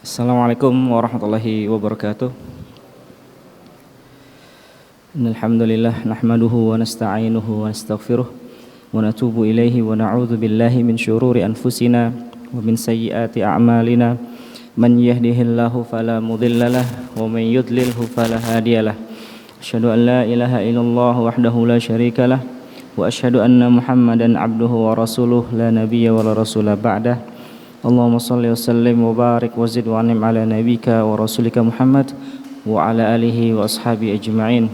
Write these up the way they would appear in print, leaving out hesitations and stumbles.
Assalamualaikum warahmatullahi wabarakatuh. Alhamdulillah nahmaduhu wa nasta'inuhu wa nastaghfiruh wa natubu ilaihi wa na'udzu billahi min syururi anfusina wa min sayyiati a'malina. Man yahdihillahu fala mudhillalah wa man yudlilhu fala hadiyalah. Asyhadu an la ilaha illallah wahdahu la syarikalah wa asyhadu anna Muhammadan abduhu wa rasuluh la nabiyya wa la rasula ba'dah. Allahumma salli wa sallim wa barik wa zid wa anim ala nabika wa rasulika Muhammad wa ala alihi wa ashabi ajma'in.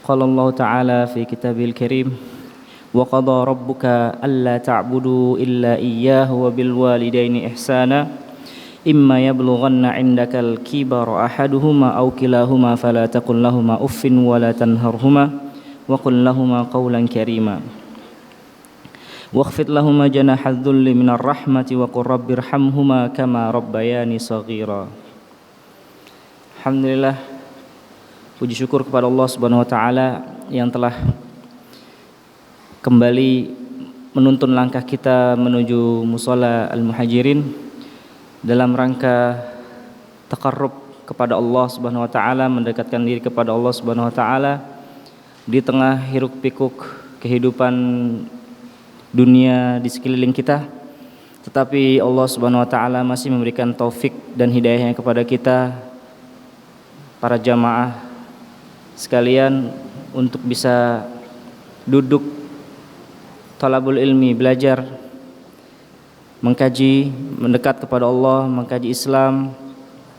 Qala Allah ta'ala fi kitabil karim wa qada rabbuka alla ta'budu illa iyyahu wa bil walidaini ihsana imma yablughanna 'indakal kibara ahaduhuma aw kilahuma fala taqul lahumā uffin wa la tanharhumā wa qul lahumā qawlan karīmā. Wakhfid lahuma janahadz dzulli minar rahmati wa qur rabbirhamhuma kama rabbayani shaghira. Alhamdulillah, puji syukur kepada Allah Subhanahu wa taala yang telah kembali menuntun langkah kita menuju mushola Al-Muhajirin dalam rangka taqarrub kepada Allah Subhanahu wa taala, mendekatkan diri kepada Allah Subhanahu wa taala di tengah hiruk-pikuk kehidupan dunia di sekeliling kita. Tetapi Allah Subhanahu wa taala masih memberikan taufik dan hidayahnya kepada kita, para jamaah sekalian, untuk bisa duduk talabul ilmi, belajar, mengkaji, mendekat kepada Allah, mengkaji Islam,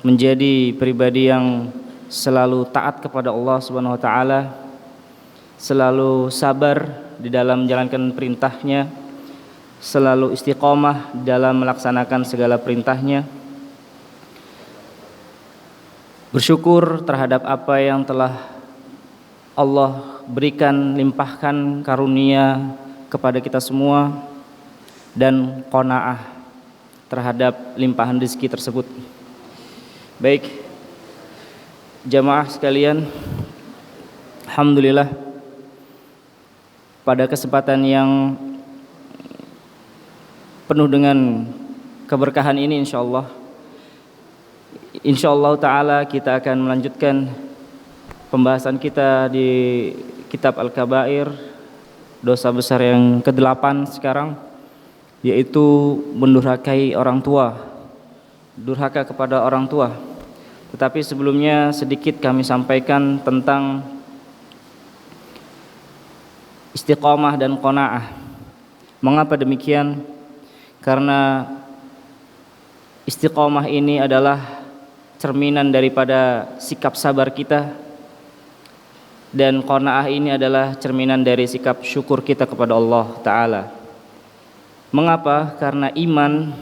menjadi pribadi yang selalu taat kepada Allah Subhanahu wa taala, selalu sabar di dalam menjalankan perintahnya, selalu istiqomah dalam melaksanakan segala perintahnya, bersyukur terhadap apa yang telah Allah berikan, limpahkan karunia kepada kita semua, dan qanaah terhadap limpahan rezeki tersebut. Baik, jamaah sekalian, alhamdulillah, pada kesempatan yang penuh dengan keberkahan ini insyaallah ta'ala kita akan melanjutkan pembahasan kita di kitab Al-Kabair, dosa besar yang ke-8 sekarang, yaitu mendurhakai orang tua, durhaka kepada orang tua. Tetapi sebelumnya sedikit kami sampaikan tentang istiqomah dan qanaah. Mengapa demikian? Karena istiqomah ini adalah cerminan daripada sikap sabar kita, dan qanaah ini adalah cerminan dari sikap syukur kita kepada Allah Ta'ala. Mengapa? Karena iman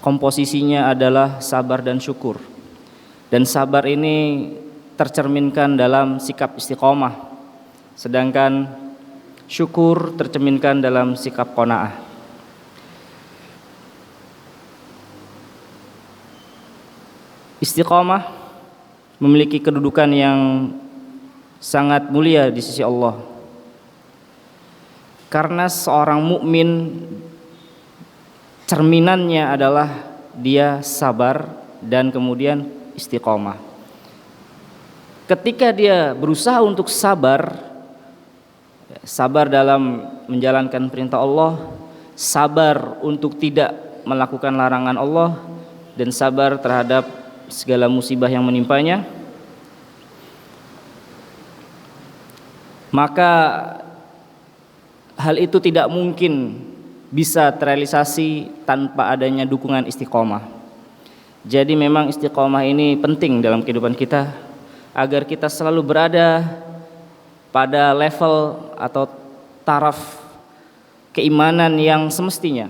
komposisinya adalah sabar dan syukur, dan sabar ini tercerminkan dalam sikap istiqomah, sedangkan syukur tercerminkan dalam sikap qanaah. Istiqomah memiliki kedudukan yang sangat mulia di sisi Allah, karena seorang mukmin cerminannya adalah dia sabar dan kemudian istiqomah. Ketika dia berusaha untuk sabar dalam menjalankan perintah Allah, sabar untuk tidak melakukan larangan Allah, dan sabar terhadap segala musibah yang menimpanya, maka hal itu tidak mungkin bisa terrealisasi tanpa adanya dukungan istiqomah. Jadi memang istiqomah ini penting dalam kehidupan kita, agar kita selalu berada pada level atau taraf keimanan yang semestinya.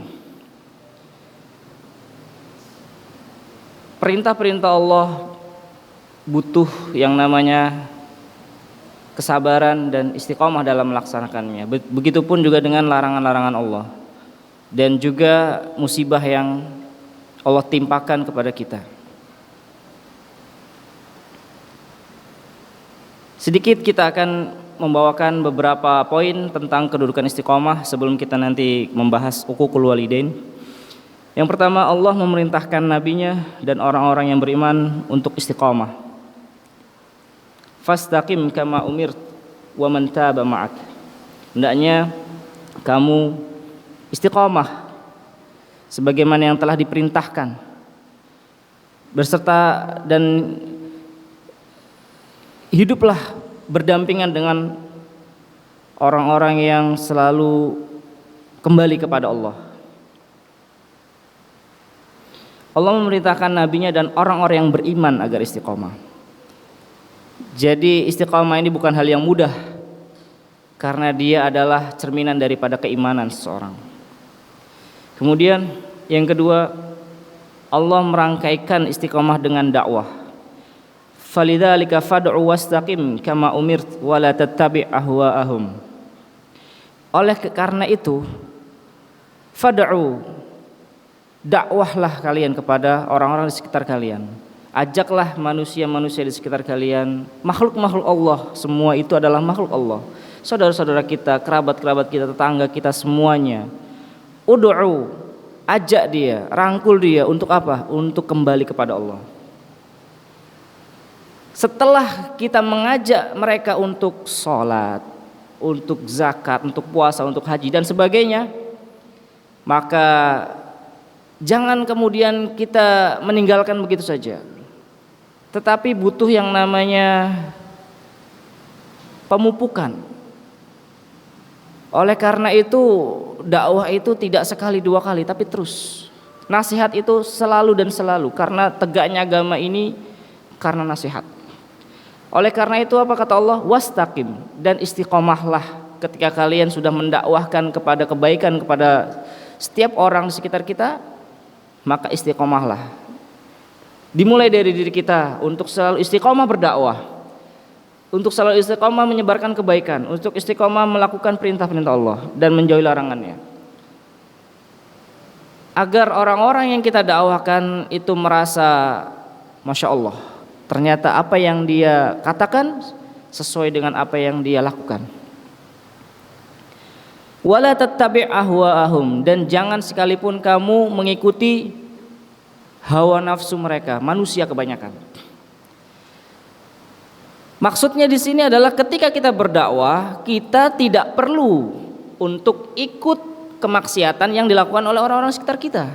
Perintah-perintah Allah butuh yang namanya kesabaran dan istiqomah dalam melaksanakannya. Begitupun juga dengan larangan-larangan Allah, dan juga musibah yang Allah timpakan kepada kita. Sedikit kita akan membawakan beberapa poin tentang kedudukan istiqomah sebelum kita nanti membahas uququl walidain. Yang pertama, Allah memerintahkan nabinya dan orang-orang yang beriman untuk istiqamah. Fastaqim kama umirt wa man taba ma'ak. Hendaknya kamu istiqamah sebagaimana yang telah diperintahkan, berserta dan hiduplah berdampingan dengan orang-orang yang selalu kembali kepada Allah. Allah memerintahkan nabinya dan orang-orang yang beriman agar istiqamah. Jadi istiqamah ini bukan hal yang mudah, karena dia adalah cerminan daripada keimanan seseorang. Kemudian yang kedua, Allah merangkaikan istiqamah dengan dakwah. Falidzalika fad'u wastaqim kama umirt wa la tattabi' ahwa'ahum. Oleh karena itu, fad'u, dakwahlah kalian kepada orang-orang di sekitar kalian. Ajaklah manusia-manusia di sekitar kalian, makhluk-makhluk Allah, semua itu adalah makhluk Allah. Saudara-saudara kita, kerabat-kerabat kita, tetangga kita, semuanya. Ud'u, ajak dia, rangkul dia untuk apa? Untuk kembali kepada Allah. Setelah kita mengajak mereka untuk sholat, untuk zakat, untuk puasa, untuk haji dan sebagainya, maka jangan kemudian kita meninggalkan begitu saja. Tetapi butuh yang namanya pemupukan. Oleh karena itu dakwah itu tidak sekali dua kali, tapi terus. Nasihat itu selalu dan selalu, karena tegaknya agama ini karena nasihat. Oleh karena itu apa kata Allah? Wastaqim, dan istiqomahlah ketika kalian sudah mendakwahkan kepada kebaikan kepada setiap orang di sekitar kita, maka istiqomahlah. Dimulai dari diri kita untuk selalu istiqomah berdakwah, untuk selalu istiqomah menyebarkan kebaikan, untuk istiqomah melakukan perintah-perintah Allah dan menjauhi larangannya. Agar orang-orang yang kita dakwahkan itu merasa, Masya Allah, ternyata apa yang dia katakan sesuai dengan apa yang dia lakukan. Wala tattabi' ahwa'ahum, dan jangan sekalipun kamu mengikuti hawa nafsu mereka, manusia kebanyakan. Maksudnya di sini adalah ketika kita berdakwah, kita tidak perlu untuk ikut kemaksiatan yang dilakukan oleh orang-orang sekitar kita.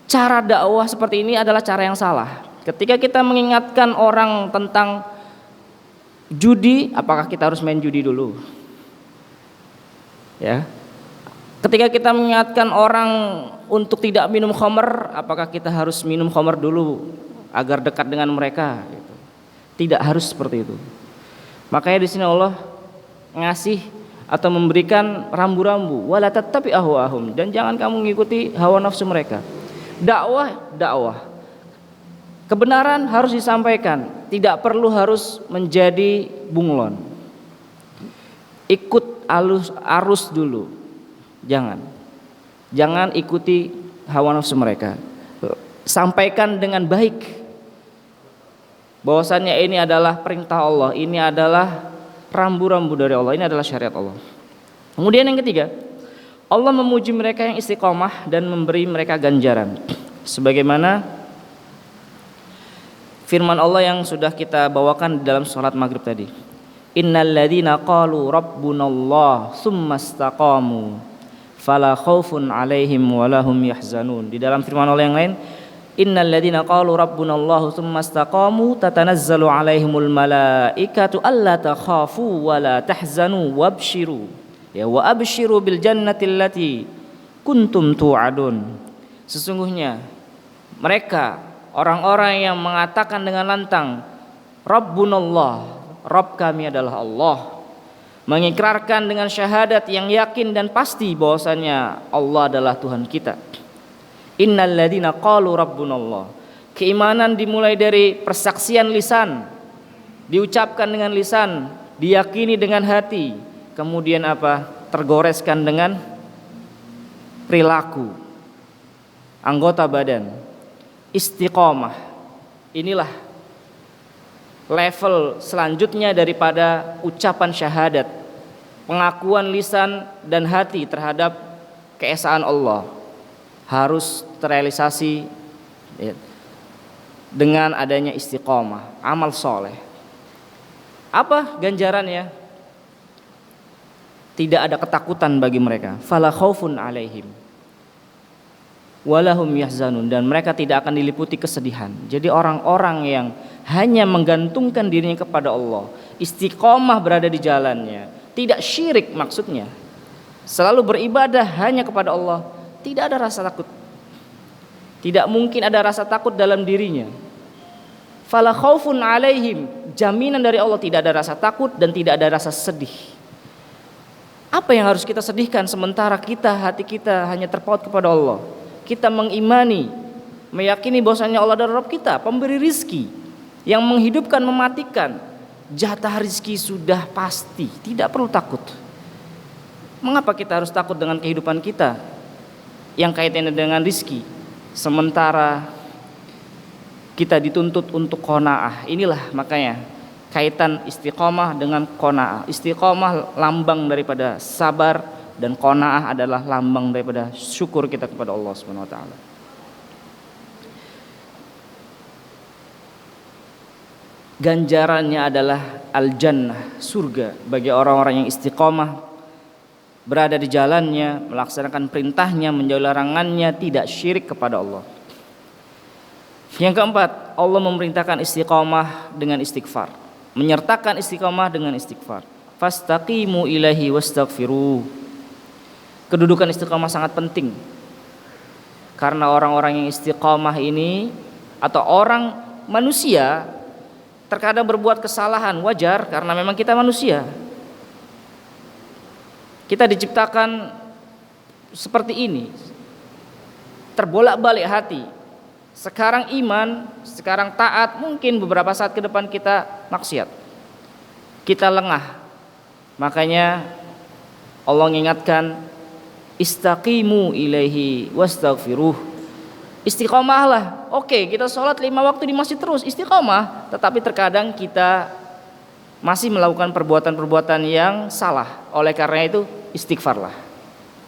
Cara dakwah seperti ini adalah cara yang salah. Ketika kita mengingatkan orang tentang judi, apakah kita harus main judi dulu? Ya. Ketika kita mengingatkan orang untuk tidak minum khamr, apakah kita harus minum khamr dulu agar dekat dengan mereka? Tidak harus seperti itu. Makanya di sini Allah ngasih atau memberikan rambu-rambu, wala tattabi' ahwa'ahum, dan jangan kamu mengikuti hawa nafsu mereka. Dakwah. Kebenaran harus disampaikan, tidak perlu harus menjadi bunglon. Ikut arus dulu. Jangan ikuti hawa nafsu mereka. Sampaikan dengan baik bahwasannya ini adalah perintah Allah, ini adalah rambu-rambu dari Allah, ini adalah syariat Allah. Kemudian yang ketiga, Allah memuji mereka yang istiqomah dan memberi mereka ganjaran. Sebagaimana firman Allah yang sudah kita bawakan dalam salat maghrib tadi. Innal ladzina qalu rabbunallah tsumma istaqamu fala khaufun 'alaihim wa lahum yahzanun. Di dalam firman Allah yang lain, innal ladzina qalu rabbunallahu tsumma istaqamu tatanazzalu 'alaihimul malaikatu alla takhafu wa la tahzanu wabshiru. Ya wa abshiru bil jannati allati kuntum tu'adun. Sesungguhnya mereka orang-orang yang mengatakan dengan lantang Rabbunallah, Rabb kami adalah Allah, mengikrarkan dengan syahadat yang yakin dan pasti bahwasannya Allah adalah Tuhan kita. Innal ladzina qalu rabbunallah. Keimanan dimulai dari persaksian lisan, diucapkan dengan lisan, diyakini dengan hati, kemudian apa? Tergoreskan dengan perilaku, anggota badan. Istiqomah. Inilah level selanjutnya daripada ucapan syahadat, pengakuan lisan dan hati terhadap keesaan Allah, harus terrealisasi ya, dengan adanya istiqomah, amal soleh. Apa ganjarannya? Tidak ada ketakutan bagi mereka. Fala khaufun alaihim walahum yahzanun, dan mereka tidak akan diliputi kesedihan. Jadi orang-orang yang hanya menggantungkan dirinya kepada Allah, istiqomah berada di jalannya, tidak syirik maksudnya, selalu beribadah hanya kepada Allah, tidak ada rasa takut. Tidak mungkin ada rasa takut dalam dirinya. Fala khaufun alaihim, jaminan dari Allah tidak ada rasa takut dan tidak ada rasa sedih. Apa yang harus kita sedihkan sementara hati kita hanya terpaut kepada Allah? Kita mengimani, meyakini bahwasanya Allah adalah Rabb kita, pemberi rizki, yang menghidupkan, mematikan. Jatah rizki sudah pasti, tidak perlu takut. Mengapa kita harus takut dengan kehidupan kita yang kaitannya dengan rizki, sementara kita dituntut untuk qanaah? Inilah makanya kaitan istiqomah dengan qanaah. Istiqomah lambang daripada sabar, dan qanaah adalah lambang daripada syukur kita kepada Allah Subhanahu wa taala. Ganjarannya adalah al-jannah, surga bagi orang-orang yang istiqomah, berada di jalannya, melaksanakan perintahnya, menjauhi larangannya, tidak syirik kepada Allah. Yang keempat, Allah memerintahkan istiqomah dengan istighfar, menyertakan istiqomah dengan istighfar. Fastaqimu ilaihi wastaghfiruh. Kedudukan istiqomah sangat penting, karena orang-orang yang istiqomah ini, atau orang manusia, terkadang berbuat kesalahan, wajar karena memang kita manusia. Kita diciptakan seperti ini, terbolak-balik hati. Sekarang iman, sekarang taat, mungkin beberapa saat ke depan kita maksiat, kita lengah. Makanya Allah mengingatkan, istaqimu ilaihi wastaghfiruh. Istiqomahlah. Oke, kita sholat 5 waktu di masjid terus, istiqomah. Tetapi terkadang kita masih melakukan perbuatan-perbuatan yang salah. Oleh karena itu istighfarlah.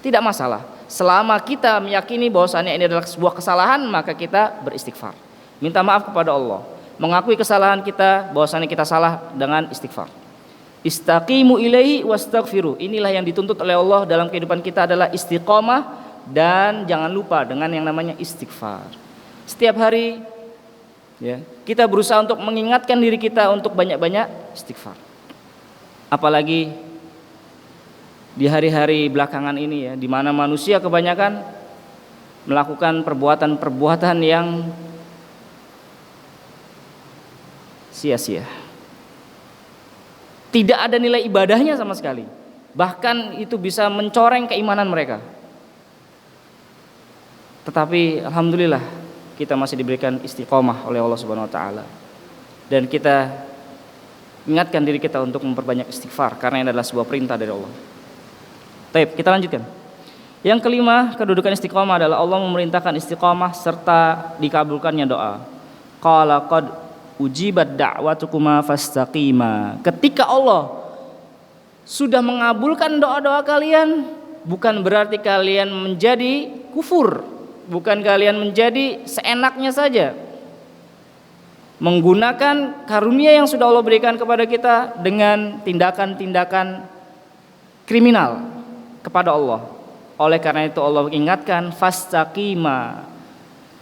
Tidak masalah. Selama kita meyakini bahwasannya ini adalah sebuah kesalahan, maka kita beristighfar, minta maaf kepada Allah, mengakui kesalahan kita, bahwasannya kita salah, dengan istighfar. Istaqimu ilaihi wastaghfiruh. Inilah yang dituntut oleh Allah dalam kehidupan kita, adalah istiqomah, dan jangan lupa dengan yang namanya istighfar. Setiap hari ya, kita berusaha untuk mengingatkan diri kita untuk banyak-banyak istighfar. Apalagi di hari-hari belakangan ini ya, di mana manusia kebanyakan melakukan perbuatan-perbuatan yang sia-sia. Tidak ada nilai ibadahnya sama sekali. Bahkan itu bisa mencoreng keimanan mereka. Tetapi alhamdulillah kita masih diberikan istiqomah oleh Allah Subhanahu wa taala. Dan kita ingatkan diri kita untuk memperbanyak istighfar, karena ini adalah sebuah perintah dari Allah. Baik, kita lanjutkan. Yang kelima, kedudukan istiqomah adalah Allah memerintahkan istiqomah serta dikabulkannya doa. Qala qad ujibat da'watukuma fastaqima. Ketika Allah sudah mengabulkan doa-doa kalian, bukan berarti kalian menjadi kufur, bukan kalian menjadi seenaknya saja menggunakan karunia yang sudah Allah berikan kepada kita dengan tindakan-tindakan kriminal kepada Allah. Oleh karena itu Allah ingatkan, fastaqima.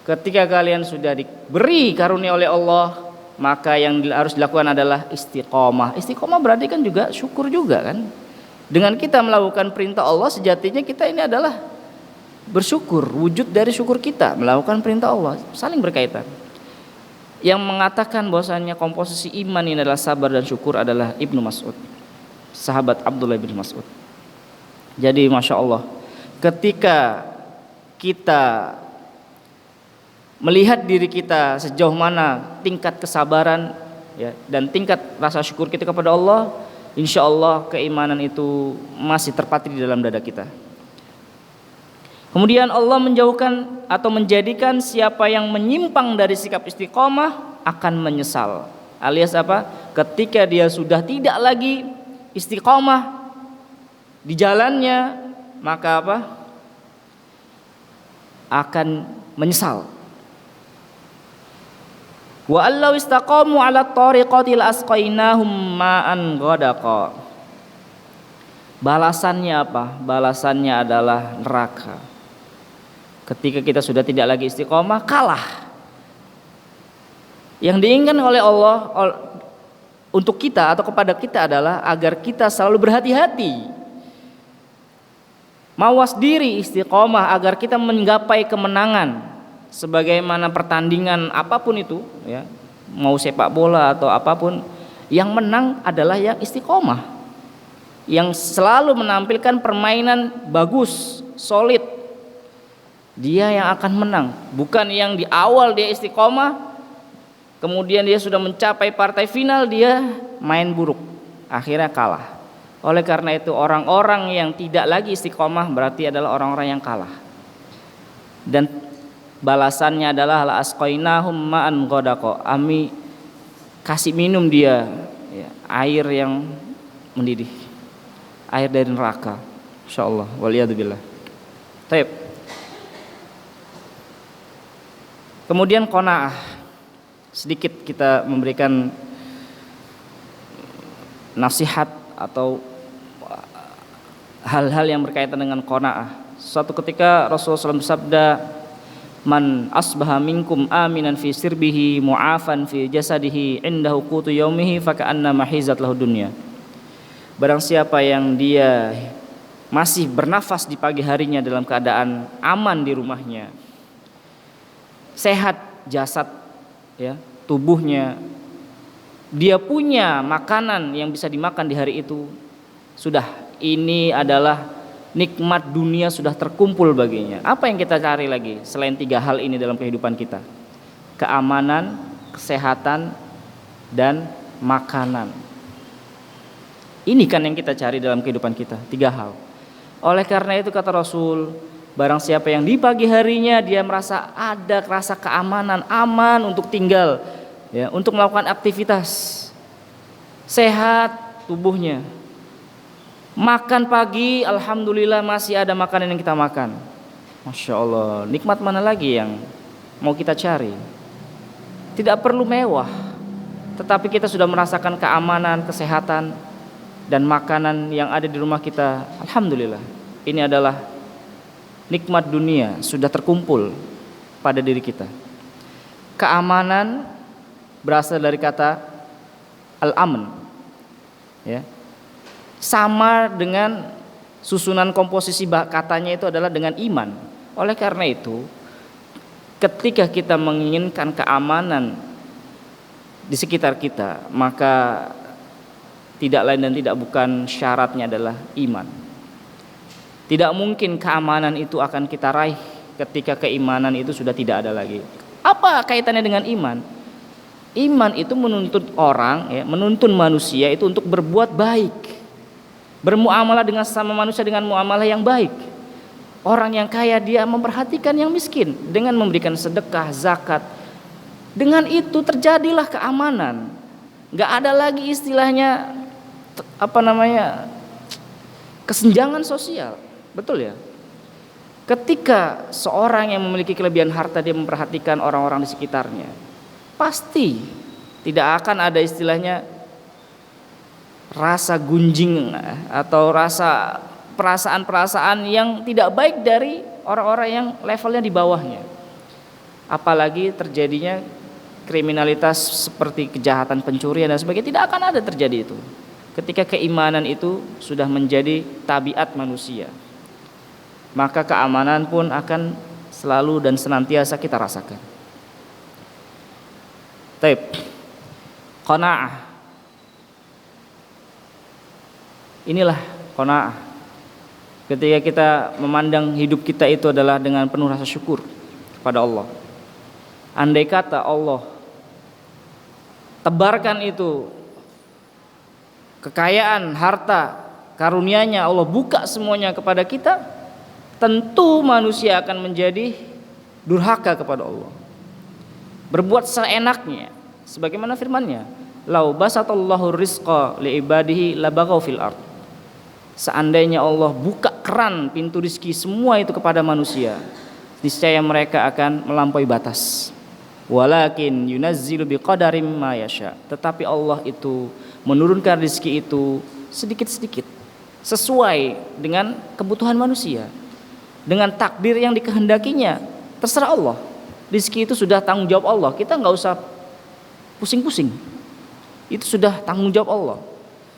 Ketika kalian sudah diberi karunia oleh Allah, maka yang harus dilakukan adalah istiqomah. Istiqomah berarti kan juga syukur juga kan. Dengan kita melakukan perintah Allah, sejatinya kita ini adalah bersyukur. Wujud dari syukur kita melakukan perintah Allah, saling berkaitan. Yang mengatakan bahwasanya komposisi iman ini adalah sabar dan syukur adalah Ibnu Mas'ud, sahabat Abdullah bin Mas'ud. Jadi Masya Allah, ketika kita melihat diri kita sejauh mana tingkat kesabaran ya, dan tingkat rasa syukur kita kepada Allah, insya Allah keimanan itu masih terpatri di dalam dada kita. Kemudian Allah menjauhkan atau menjadikan siapa yang menyimpang dari sikap istiqomah akan menyesal. Alias apa? Ketika dia sudah tidak lagi istiqomah di jalannya, maka apa? akan menyesal. Wa allau istaqamu 'ala thariqati la asqainahum ma'an ghadaqa. Balasannya apa? Balasannya adalah neraka. Ketika kita sudah tidak lagi istiqomah, kalah. Yang diinginkan oleh Allah untuk kita atau kepada kita adalah agar kita selalu berhati-hati, mawas diri istiqomah agar kita menggapai kemenangan. Sebagaimana pertandingan apapun itu, ya, mau sepak bola atau apapun, yang menang adalah yang istiqomah, yang selalu menampilkan permainan bagus, solid. Dia yang akan menang, bukan yang di awal dia istiqomah, kemudian dia sudah mencapai partai final dia main buruk, akhirnya kalah. Oleh karena itu orang-orang yang tidak lagi istiqomah berarti adalah orang-orang yang kalah. Dan balasannya adalah la asqainahum ma'an ghadaqa. Kami kasih minum dia, ya, air yang mendidih, air dari neraka. Insyaallah. Waliyadzubillah. Baik. Kemudian qanaah. Sedikit kita memberikan nasihat atau hal-hal yang berkaitan dengan qanaah. Suatu ketika Rasulullah SAW bersabda, man asbaha minkum aminan fi sirbihi mu'afan fi jasadihi indahu qutu yaumihi faka'annama hizat lahu dunya. Barang siapa yang dia masih bernafas di pagi harinya dalam keadaan aman di rumahnya, sehat jasad, ya, tubuhnya, dia punya makanan yang bisa dimakan di hari itu, sudah, ini adalah nikmat dunia sudah terkumpul baginya. Apa yang kita cari lagi selain 3 hal ini dalam kehidupan kita? Keamanan, kesehatan, dan makanan. Ini kan yang kita cari dalam kehidupan kita, 3 hal. Oleh karena itu kata Rasul, barang siapa yang di pagi harinya dia merasa ada rasa keamanan, aman untuk tinggal, ya, untuk melakukan aktivitas, sehat tubuhnya, makan pagi, alhamdulillah masih ada makanan yang kita makan, masya Allah, nikmat mana lagi yang mau kita cari? Tidak perlu mewah, tetapi kita sudah merasakan keamanan, kesehatan, dan makanan yang ada di rumah kita, alhamdulillah. Ini adalah nikmat dunia sudah terkumpul pada diri kita. Keamanan berasal dari kata al-amn, ya. Sama dengan susunan komposisi katanya itu adalah dengan iman. Oleh karena itu, ketika kita menginginkan keamanan di sekitar kita, maka tidak lain dan tidak bukan syaratnya adalah iman. Tidak mungkin keamanan itu akan kita raih ketika keimanan itu sudah tidak ada lagi. Apa kaitannya dengan iman? Iman itu menuntut orang, ya, menuntun manusia itu untuk berbuat baik, bermuamalah dengan sesama manusia dengan muamalah yang baik. Orang yang kaya dia memperhatikan yang miskin dengan memberikan sedekah, zakat. Dengan itu terjadilah keamanan. Gak ada lagi istilahnya kesenjangan sosial. Betul ya? Ketika seorang yang memiliki kelebihan harta dia memperhatikan orang-orang di sekitarnya, pasti tidak akan ada istilahnya rasa gunjing atau rasa perasaan-perasaan yang tidak baik dari orang-orang yang levelnya di bawahnya. Apalagi terjadinya kriminalitas seperti kejahatan, pencurian dan sebagainya, tidak akan ada terjadi itu ketika keimanan itu sudah menjadi tabiat manusia. Maka keamanan pun akan selalu dan senantiasa kita rasakan. Taib. Qanaah. Inilah qanaah. Ketika kita memandang hidup kita itu adalah dengan penuh rasa syukur kepada Allah. Andai kata Allah tebarkan itu kekayaan, harta, karunia-Nya, Allah buka semuanya kepada kita, tentu manusia akan menjadi durhaka kepada Allah, berbuat seenaknya, sebagaimana firman-Nya, lau basatallahu rizqa li ibadihi labaghaw fil ard. Seandainya Allah buka keran pintu rizki semua itu kepada manusia, niscaya mereka akan melampaui batas. Walakin yunazzilu biqadarim ma yasha. Tetapi Allah itu menurunkan rezeki itu sedikit-sedikit sesuai dengan kebutuhan manusia, dengan takdir yang dikehendakinya. Terserah Allah. Rezeki itu sudah tanggung jawab Allah. Kita nggak usah pusing-pusing. Itu sudah tanggung jawab Allah.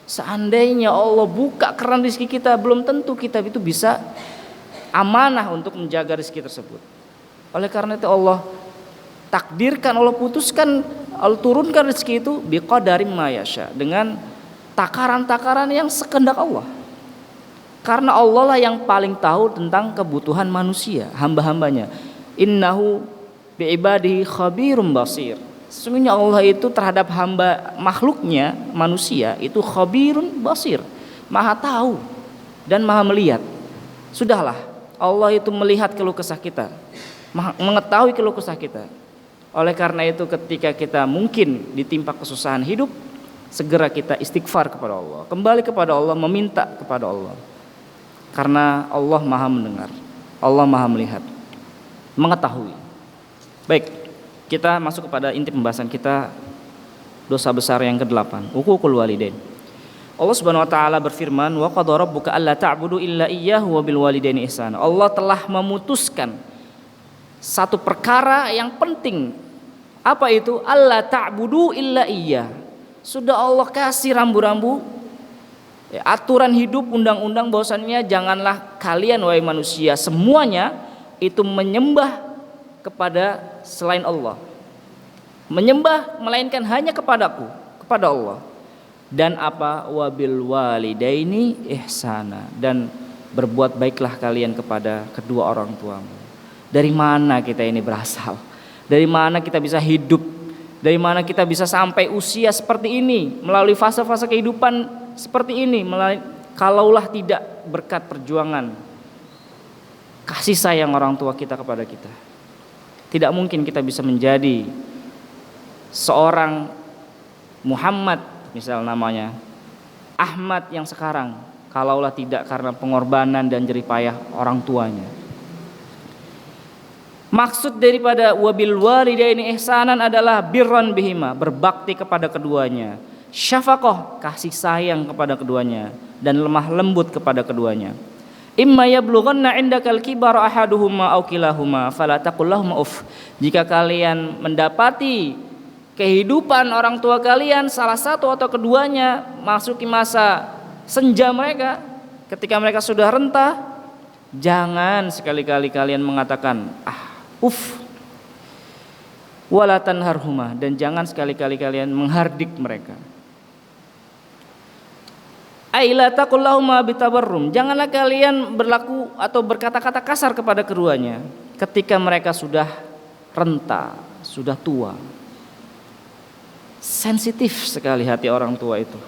Seandainya Allah buka keran rezeki kita, belum tentu kita itu bisa amanah untuk menjaga rezeki tersebut. Oleh karena itu Allah takdirkan, Allah putuskan, Allah turunkan rezeki itu biqadarim ma yasha, dengan takaran-takaran yang sekehendak Allah. Karena Allah lah yang paling tahu tentang kebutuhan manusia, hamba-hambanya. Innahu biibadihi khabirum basir. Sesungguhnya Allah itu terhadap hamba makhluknya, manusia itu khabirun basir, maha tahu dan maha melihat. Sudahlah, Allah itu melihat keluh kesah kita, mengetahui keluh kesah kita. Oleh karena itu ketika kita mungkin ditimpa kesusahan hidup, segera kita istighfar kepada Allah, kembali kepada Allah, meminta kepada Allah. Karena Allah maha mendengar, Allah maha melihat, mengetahui. Baik, kita masuk kepada inti pembahasan kita, dosa besar yang ke-8, uququl walidain. Allah Subhanahu wa taala berfirman, wa qadara rabbuka alla ta'budu illa iyyahu wa bil walidaini ihsana. Allah telah memutuskan satu perkara yang penting. Apa itu? Alla ta'budu illa iyyah. Sudah Allah kasih rambu-rambu, aturan hidup, undang-undang bahwasannya janganlah kalian wahai manusia semuanya itu menyembah kepada selain Allah, menyembah melainkan hanya kepadaku, kepada Allah. Dan apa? Wabil walidaini ihsana, dan berbuat baiklah kalian kepada kedua orang tuamu. Dari mana kita ini berasal? Dari mana kita bisa hidup? Dari mana kita bisa sampai usia seperti ini, melalui fase-fase kehidupan seperti ini, kalaulah tidak berkat perjuangan kasih sayang orang tua kita kepada kita. Tidak mungkin kita bisa menjadi seorang Muhammad, misal namanya Ahmad yang sekarang, kalaulah tidak karena pengorbanan dan jerih payah orang tuanya. Maksud daripada wabil walidaini ihsanan adalah birran bihima, berbakti kepada keduanya, syafaqah, kasih sayang kepada keduanya, dan lemah lembut kepada keduanya. Imma yablughanna indakal kibara ahaduhuma aw kilahuma fala taqul lahum uff. Jika kalian mendapati kehidupan orang tua kalian salah satu atau keduanya masuki masa senja mereka, ketika mereka sudah renta, jangan sekali-kali kalian mengatakan uff. Wala tanharhuma, dan jangan sekali-kali kalian menghardik mereka. Aila taqullahuma bitabarrum, janganlah kalian berlaku atau berkata-kata kasar kepada keduanya ketika mereka sudah renta, sudah tua. Sensitif sekali hati orang tua itu.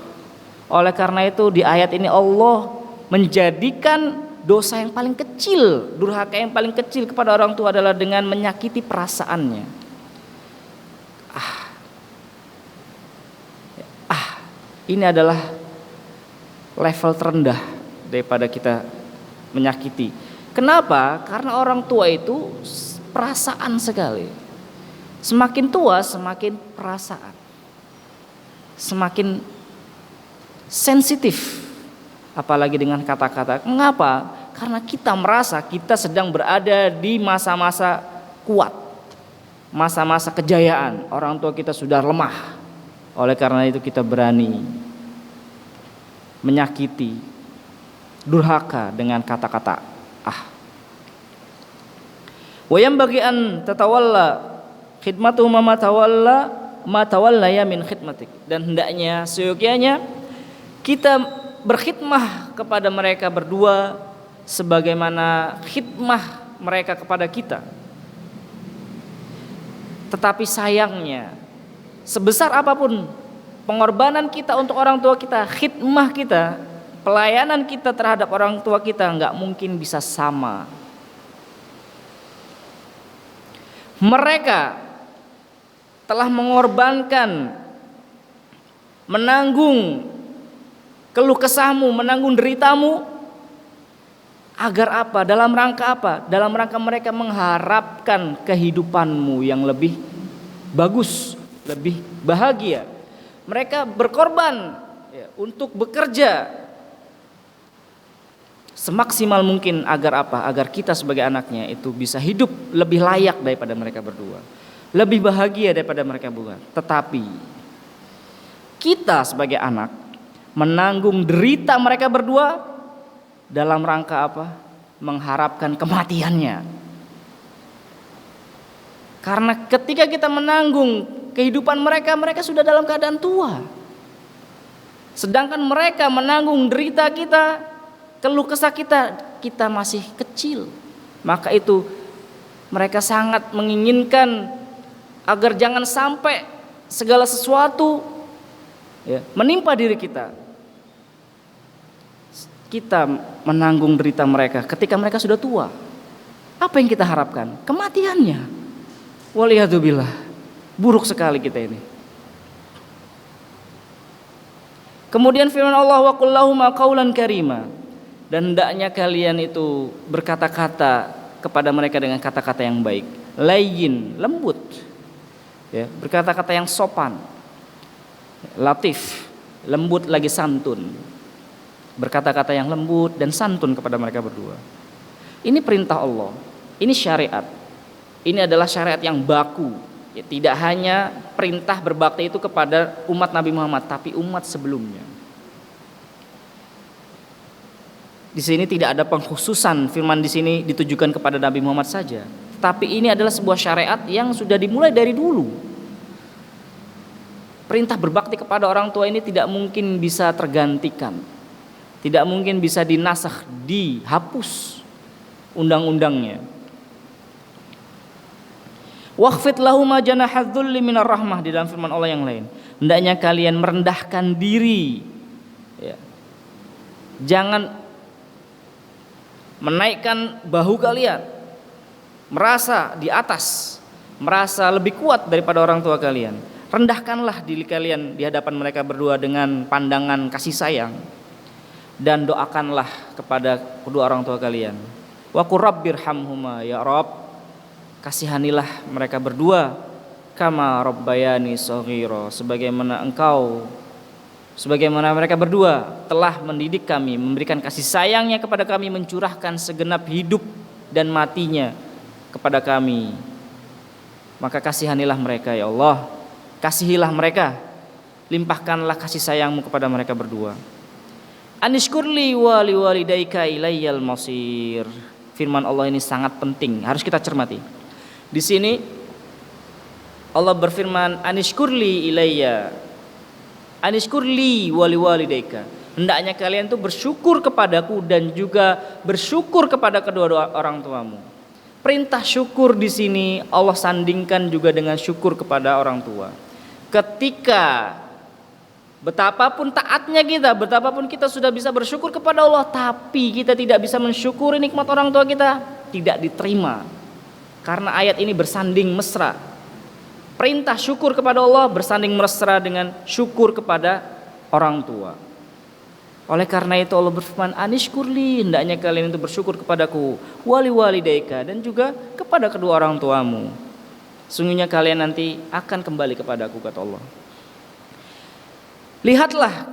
Oleh karena itu di ayat ini Allah menjadikan dosa yang paling kecil, durhaka yang paling kecil kepada orang tua adalah dengan menyakiti perasaannya. Ini adalah level terendah daripada kita menyakiti. Kenapa? Karena orang tua itu perasaan sekali. Semakin tua semakin perasaan, semakin sensitif, apalagi dengan kata-kata. Mengapa? Karena kita merasa kita sedang berada di masa-masa kuat, masa-masa kejayaan. Orang tua kita sudah lemah. Oleh karena itu kita berani menyakiti, durhaka dengan kata-kata wa yanbaghi an tatawalla khidmatuhum ma tawalla ya min khidmatik, dan hendaknya seyogyanya kita berkhidmah kepada mereka berdua sebagaimana khidmah mereka kepada kita. Tetapi sayangnya sebesar apapun pengorbanan kita untuk orang tua kita, khidmah kita, pelayanan kita terhadap orang tua kita nggak mungkin bisa sama. Mereka telah mengorbankan, menanggung keluh kesahmu, menanggung deritamu Agar apa? Dalam rangka apa? Dalam rangka mereka mengharapkan kehidupanmu yang lebih bagus, lebih bahagia. Mereka berkorban untuk bekerja semaksimal mungkin agar apa? Agar kita sebagai anaknya itu bisa hidup lebih layak daripada mereka berdua, lebih bahagia daripada mereka berdua. Tetapi kita sebagai anak menanggung derita mereka berdua dalam rangka apa? Mengharapkan kematiannya. Karena ketika kita menanggung kehidupan mereka, mereka sudah dalam keadaan tua. Sedangkan mereka menanggung derita kita, keluh kesah kita, kita masih kecil. Maka itu mereka sangat menginginkan agar jangan sampai segala sesuatu menimpa diri kita. Kita menanggung derita mereka ketika mereka sudah tua. Apa yang kita harapkan? Kematiannya. Waliyadzubillah. Buruk sekali kita ini. Kemudian firman Allah, wa qul lahum qaulan karima. Dan hendaknya kalian itu berkata-kata kepada mereka dengan kata-kata yang baik, layyin, lembut. Berkata-kata yang sopan. Latif, lembut lagi santun. Berkata-kata yang lembut dan santun kepada mereka berdua. Ini perintah Allah. Ini syariat. Ini adalah syariat yang baku. Tidak hanya perintah berbakti itu kepada umat Nabi Muhammad, tapi umat sebelumnya. Di sini tidak ada pengkhususan firman di sini ditujukan kepada Nabi Muhammad saja. Tapi ini adalah sebuah syariat yang sudah dimulai dari dulu. Perintah berbakti kepada orang tua ini tidak mungkin bisa tergantikan. Tidak mungkin bisa dinasakh, dihapus undang-undangnya. Wakhfid lahuma janahadzulli minar rahmah, di dalam firman Allah yang lain. Hendaknya kalian merendahkan diri. Jangan menaikkan bahu kalian, merasa di atas, merasa lebih kuat daripada orang tua kalian. Rendahkanlah diri kalian di hadapan mereka berdua dengan pandangan kasih sayang. Dan doakanlah kepada kedua orang tua kalian. Wa qur rabbirhamhuma, ya Rabb, kasihanilah mereka berdua kama rabbayani shaghira, sebagaimana mereka berdua telah mendidik kami, memberikan kasih sayangnya kepada kami, mencurahkan segenap hidup dan matinya kepada kami. Maka kasihanilah mereka ya Allah, kasihilah mereka, limpahkanlah kasih sayangmu kepada mereka berdua. Anishkurli wa liwalidayka ilayyal masir. Firman Allah ini sangat penting, harus kita cermati. Di sini Allah berfirman, anishkurli ilayya, anishkurli wa liwalidayka. Hendaknya kalian tuh bersyukur kepadaku dan juga bersyukur kepada kedua orang tuamu. Perintah syukur di sini Allah sandingkan juga dengan syukur kepada orang tua. Ketika betapapun taatnya kita, betapapun kita sudah bisa bersyukur kepada Allah, tapi kita tidak bisa mensyukuri nikmat orang tua kita, tidak diterima. Karena ayat ini bersanding mesra. Perintah syukur kepada Allah bersanding mesra dengan syukur kepada orang tua. Oleh karena itu Allah berfirman, anishkurli, hendaknya kalian itu bersyukur kepadaku, wali walidayka, dan juga kepada kedua orang tuamu. Sungguhnya kalian nanti akan kembali kepadaku, kata Allah. Lihatlah,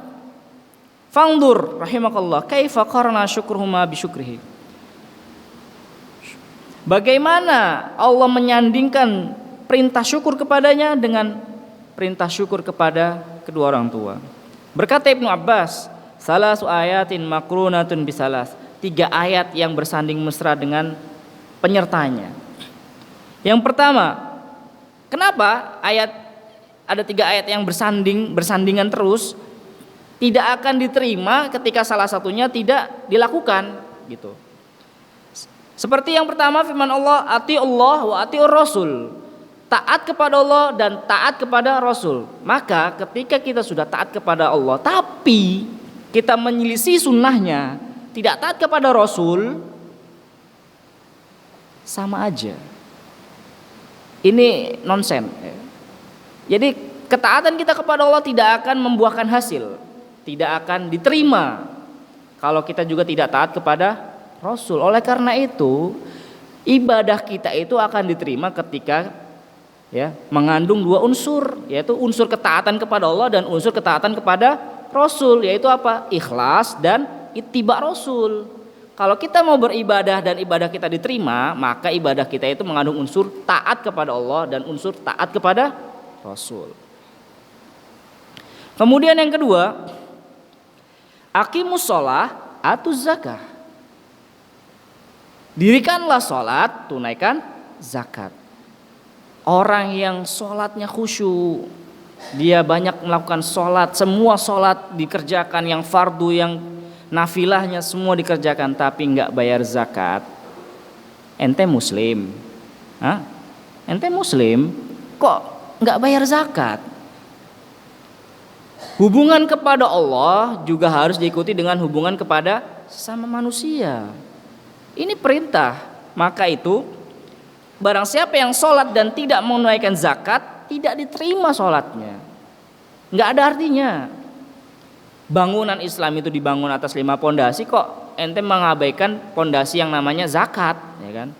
fangdur rahimakallah, kaifa qarna syukruhuma bisyukrihi. Bagaimana Allah menyandingkan perintah syukur kepadanya dengan perintah syukur kepada kedua orang tua. Berkata Ibnu Abbas, salasu ayatin makrunatun bisalas, 3 ayat yang bersanding mesra dengan penyertanya. Yang pertama, kenapa ada 3 ayat yang bersandingan terus, tidak akan diterima ketika salah satunya tidak dilakukan, gitu. Seperti yang pertama firman Allah, ati Allah wa atiur Rasul, taat kepada Allah dan taat kepada Rasul. Maka ketika kita sudah taat kepada Allah tapi kita menyelisih sunnahnya, tidak taat kepada Rasul, sama aja. Ini nonsen. Jadi ketaatan kita kepada Allah tidak akan membuahkan hasil, tidak akan diterima kalau kita juga tidak taat kepada Rasul. Oleh karena itu, ibadah kita itu akan diterima ketika ya mengandung dua unsur, yaitu unsur ketaatan kepada Allah dan unsur ketaatan kepada Rasul, yaitu apa? Ikhlas dan ittiba Rasul. Kalau kita mau beribadah dan ibadah kita diterima, maka ibadah kita itu mengandung unsur taat kepada Allah dan unsur taat kepada Rasul. Kemudian yang kedua, aqimus shalah atuz zakah. Dirikanlah sholat, tunaikan zakat. Orang yang sholatnya khusyuk, dia banyak melakukan sholat, semua sholat dikerjakan, yang fardu, yang nafilahnya semua dikerjakan, tapi nggak bayar zakat. Ente muslim, hah? Ente muslim, kok nggak bayar zakat? Hubungan kepada Allah juga harus diikuti dengan hubungan kepada sesama manusia. Ini perintah. Maka itu barang siapa yang sholat dan tidak menunaikan zakat, tidak diterima sholatnya. Nggak ada artinya. Bangunan Islam itu dibangun atas 5 pondasi, kok ente mengabaikan pondasi yang namanya zakat, ya kan?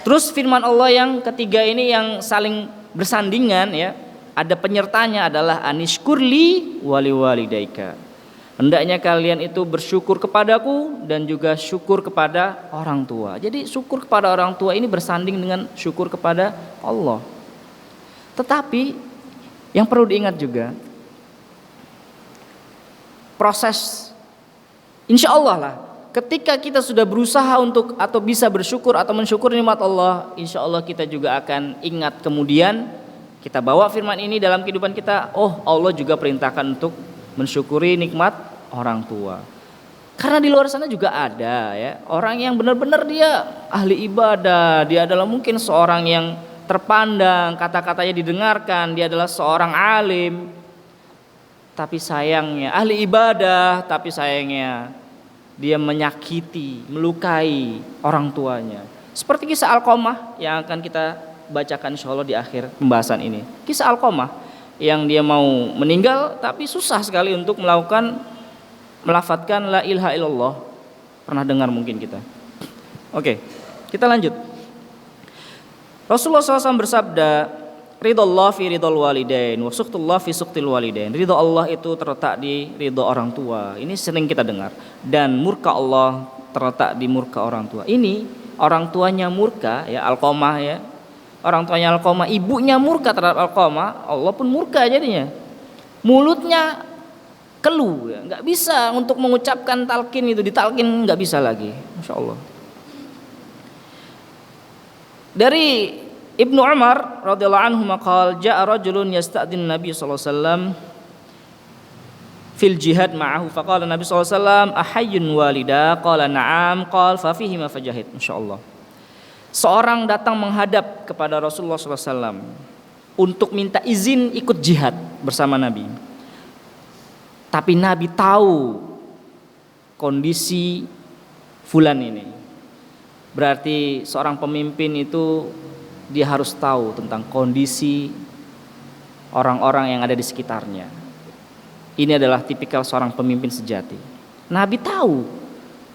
Terus firman Allah yang ketiga ini yang saling bersandingan, ya, ada penyertanya adalah anishkurli wali walidaika. Hendaknya kalian itu bersyukur kepadaku dan juga syukur kepada orang tua. Jadi syukur kepada orang tua ini bersanding dengan syukur kepada Allah. Tetapi yang perlu diingat juga, proses insya Allah lah, ketika kita sudah berusaha untuk atau bisa bersyukur atau mensyukur nikmat Allah, insya Allah kita juga akan ingat kemudian kita bawa firman ini dalam kehidupan kita. Oh, Allah juga perintahkan untuk mensyukuri nikmat orang tua. Karena di luar sana juga ada ya orang yang benar-benar dia ahli ibadah, dia adalah mungkin seorang yang terpandang, kata-katanya didengarkan, dia adalah seorang alim. Tapi sayangnya ahli ibadah, tapi sayangnya dia menyakiti, melukai orang tuanya. Seperti kisah Alqamah yang akan kita bacakan insyaallah di akhir pembahasan ini. Kisah Alqamah yang dia mau meninggal tapi susah sekali untuk melafatkan la ilaha illallah. Pernah dengar mungkin kita. Oke, kita lanjut. Rasulullah SAW bersabda, ridallah fi ridal walidain wa suqtullah fi suqtil walidain. Ridha Allah itu terletak di ridha orang tua. Ini sering kita dengar. Dan murka Allah terletak di murka orang tua. Ini orang tuanya murka ya, Alqamah ya. Orang tuanya Alqamah, ibunya murka terhadap Alqamah, Allah pun murka jadinya. Mulutnya keluh ya, nggak bisa untuk mengucapkan talqin itu, ditalqin nggak bisa lagi. Masya Allah. Dari Ibnu Umar radhiyallahu anhu maqal ja'a rajulun yasta'din Nabi sallallahu alaihi wasallam fil jihad ma'ahu faqala Nabi sallallahu alaihi wasallam ahayyun walida qala na'am qala fa fihi ma fajahid. Masyaallah. Seorang datang menghadap kepada Rasulullah sallallahu alaihi wasallam untuk minta izin ikut jihad bersama Nabi. Tapi Nabi tahu kondisi fulan ini. Berarti seorang pemimpin itu dia harus tahu tentang kondisi orang-orang yang ada di sekitarnya. Ini adalah tipikal seorang pemimpin sejati. Nabi tahu.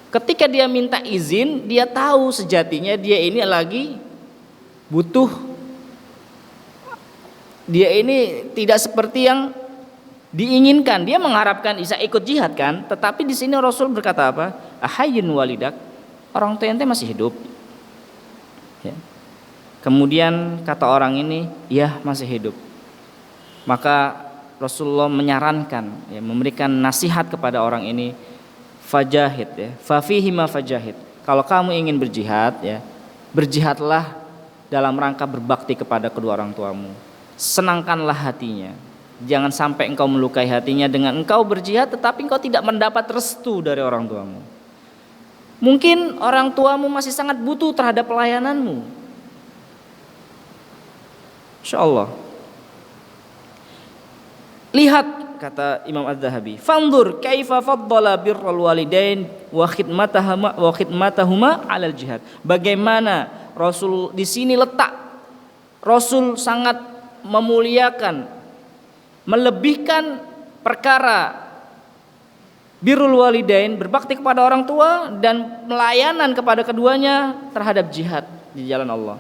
Ketika dia minta izin, dia tahu sejatinya dia ini lagi butuh. Dia ini tidak seperti yang diinginkan. Dia mengharapkan bisa ikut jihad kan, tetapi di sini Rasul berkata apa? Ahayyun walidak. Orang tua ente masih hidup. Ya. Kemudian kata orang ini, ya masih hidup. Maka Rasulullah menyarankan, ya, memberikan nasihat kepada orang ini, fajahid, ya, fafihi ma fajahid. Kalau kamu ingin berjihad, ya, berjihadlah dalam rangka berbakti kepada kedua orang tuamu. Senangkanlah hatinya. Jangan sampai engkau melukai hatinya dengan engkau berjihad, tetapi engkau tidak mendapat restu dari orang tuamu. Mungkin orang tuamu masih sangat butuh terhadap pelayananmu. Insyaallah. Lihat kata Imam Az-Zahabi, fanzur kaifa faddala birrul walidain wa khidmatahuma 'alal jihad. Bagaimana Rasul di sini letak Rasul sangat memuliakan, melebihkan perkara birrul walidain, berbakti kepada orang tua, dan pelayanan kepada keduanya terhadap jihad di jalan Allah.